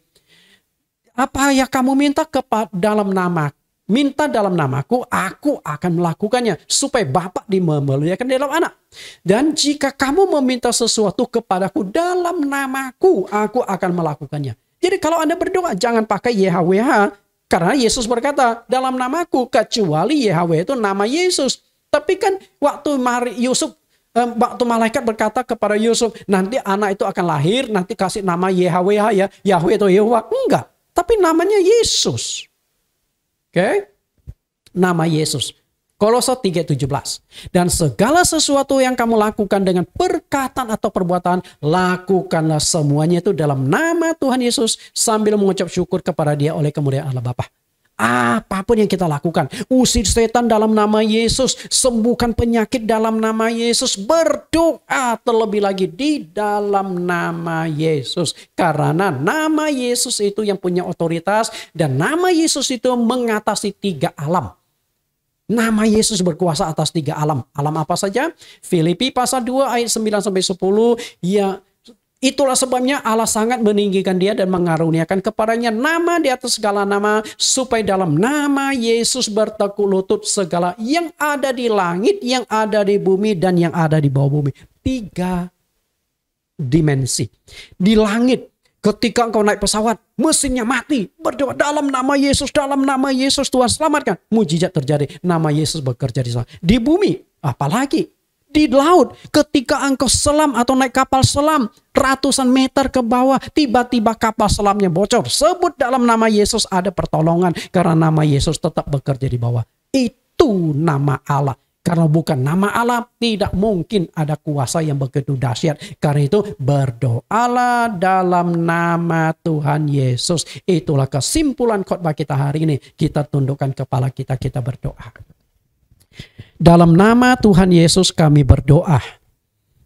Apa yang kamu minta dalam nama? Minta dalam namaku, aku akan melakukannya. Supaya Bapa dimuliakan dalam Anak. Dan jika kamu meminta sesuatu kepadaku dalam namaku, aku akan melakukannya. Jadi kalau Anda berdoa, jangan pakai YHWH. Karena Yesus berkata, dalam namaku, kecuali YHWH itu nama Yesus. Tapi kan waktu waktu malaikat berkata kepada Yusuf, nanti anak itu akan lahir, nanti kasih nama YHWH ya, Yahweh atau Yehovah. Enggak, tapi namanya Yesus. Oke? Nama Yesus. Kolose 3:17. Dan segala sesuatu yang kamu lakukan dengan perkataan atau perbuatan, lakukanlah semuanya itu dalam nama Tuhan Yesus sambil mengucap syukur kepada Dia oleh kemuliaan Allah Bapa. Apapun yang kita lakukan, usir setan dalam nama Yesus, sembuhkan penyakit dalam nama Yesus, berdoa terlebih lagi di dalam nama Yesus. Karena nama Yesus itu yang punya otoritas dan nama Yesus itu mengatasi 3 alam. Nama Yesus berkuasa atas 3 alam. Alam apa saja? Filipi pasal 2 ayat 9-10. Ya, itulah sebabnya Allah sangat meninggikan Dia dan mengaruniakan kepadanya nama di atas segala nama, supaya dalam nama Yesus bertekuk lutut segala yang ada di langit, yang ada di bumi, dan yang ada di bawah bumi. 3 dimensi. Di langit, ketika engkau naik pesawat, mesinnya mati, berdoa dalam nama Yesus, Tuhan selamatkan. Mujizat terjadi, nama Yesus bekerja di sana. Di bumi, apalagi di laut, ketika engkau selam atau naik kapal selam ratusan meter ke bawah, tiba-tiba kapal selamnya bocor, sebut dalam nama Yesus, ada pertolongan karena nama Yesus tetap bekerja di bawah. Itu nama Allah. Karena bukan nama Allah, tidak mungkin ada kuasa yang begitu dahsyat. Karena itu berdoalah dalam nama Tuhan Yesus. Itulah kesimpulan khotbah kita hari ini. Kita tundukkan kepala kita berdoa. Dalam nama Tuhan Yesus kami berdoa.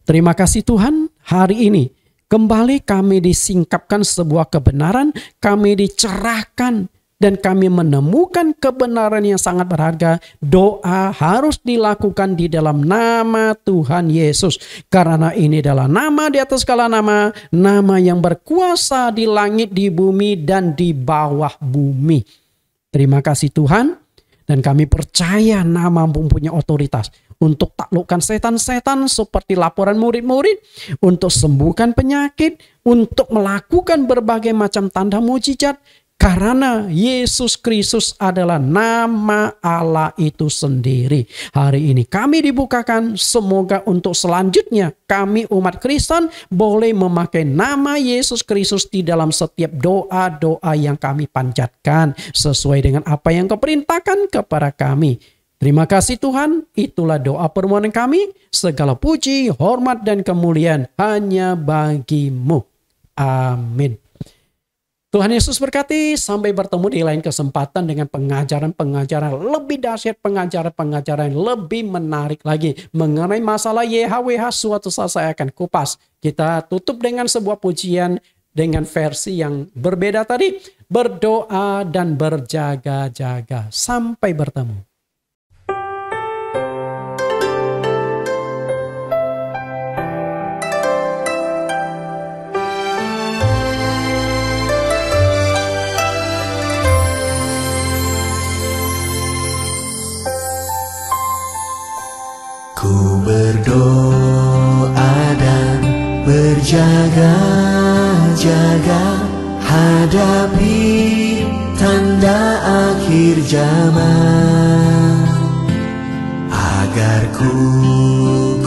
Terima kasih Tuhan, hari ini kembali kami disingkapkan sebuah kebenaran, kami dicerahkan, dan kami menemukan kebenaran yang sangat berharga. Doa harus dilakukan di dalam nama Tuhan Yesus. Karena ini adalah nama di atas segala nama, nama yang berkuasa di langit, di bumi, dan di bawah bumi. Terima kasih Tuhan. Dan kami percaya nama mempunyai otoritas untuk taklukkan setan-setan seperti laporan murid-murid, untuk sembuhkan penyakit, untuk melakukan berbagai macam tanda mujizat. Karena Yesus Kristus adalah nama Allah itu sendiri. Hari ini kami dibukakan, semoga untuk selanjutnya kami umat Kristen boleh memakai nama Yesus Kristus di dalam setiap doa-doa yang kami panjatkan. Sesuai dengan apa yang Kau perintahkan kepada kami. Terima kasih Tuhan, itulah doa permohonan kami. Segala puji, hormat, dan kemuliaan hanya bagi-Mu. Amin. Tuhan Yesus berkati, sampai bertemu di lain kesempatan dengan pengajaran-pengajaran lebih dahsyat, pengajaran-pengajaran yang lebih menarik lagi. Mengenai masalah YHWH, suatu saat saya akan kupas. Kita tutup dengan sebuah pujian dengan versi yang berbeda tadi. Berdoa dan berjaga-jaga. Sampai bertemu. Ku berdoa dan berjaga-jaga hadapi tanda akhir zaman, agar ku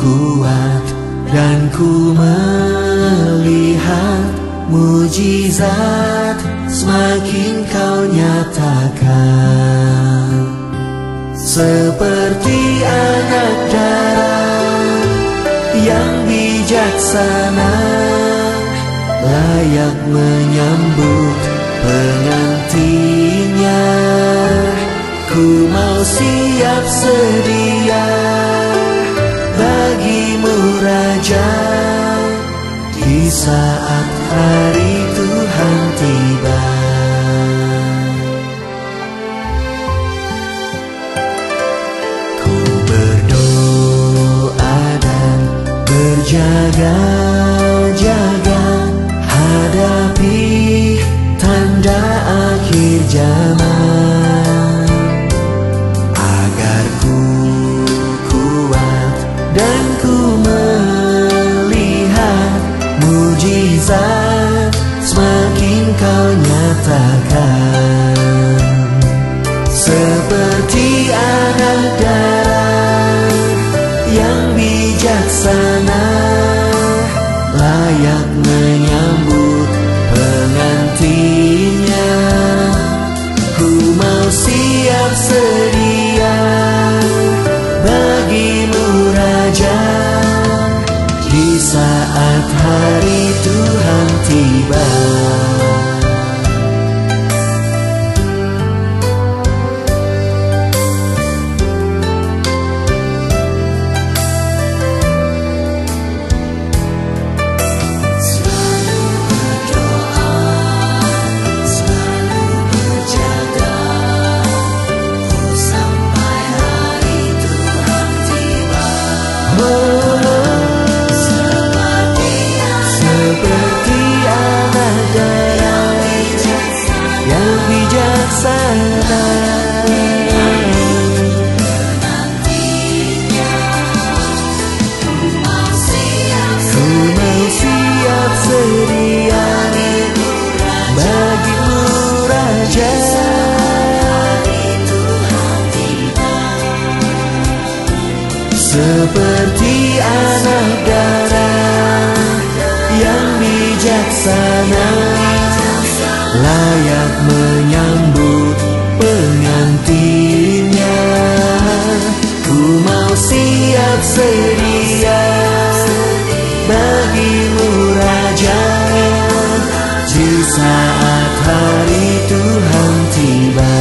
kuat dan ku melihat mujizat semakin Kau nyatakan. Seperti anak darah yang bijaksana, layak menyambut pengantinnya. Ku mau siap sedia bagi-Mu Raja, di saat hari Tuhan tiba. Jaga-jaga hadapi tanda akhir zaman, agar ku kuat dan ku melihat mujizat semakin Kau nyatakan. Seperti anak darah yang bijaksana, layak menyambut pengantinnya. Ku mau siap sedia bagi-Mu Raja, di saat hari Tuhan tiba. Seperti anak darah yang bijaksana, ku mau siap sedia bagi-Mu Raja, seperti anak darah yang bijaksana, layak menyambut pengantinnya. Ku mau siap sedia bagi-Mu Raja, di saat hari Tuhan tiba.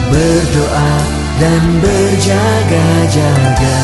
Berdoa dan berjaga-jaga.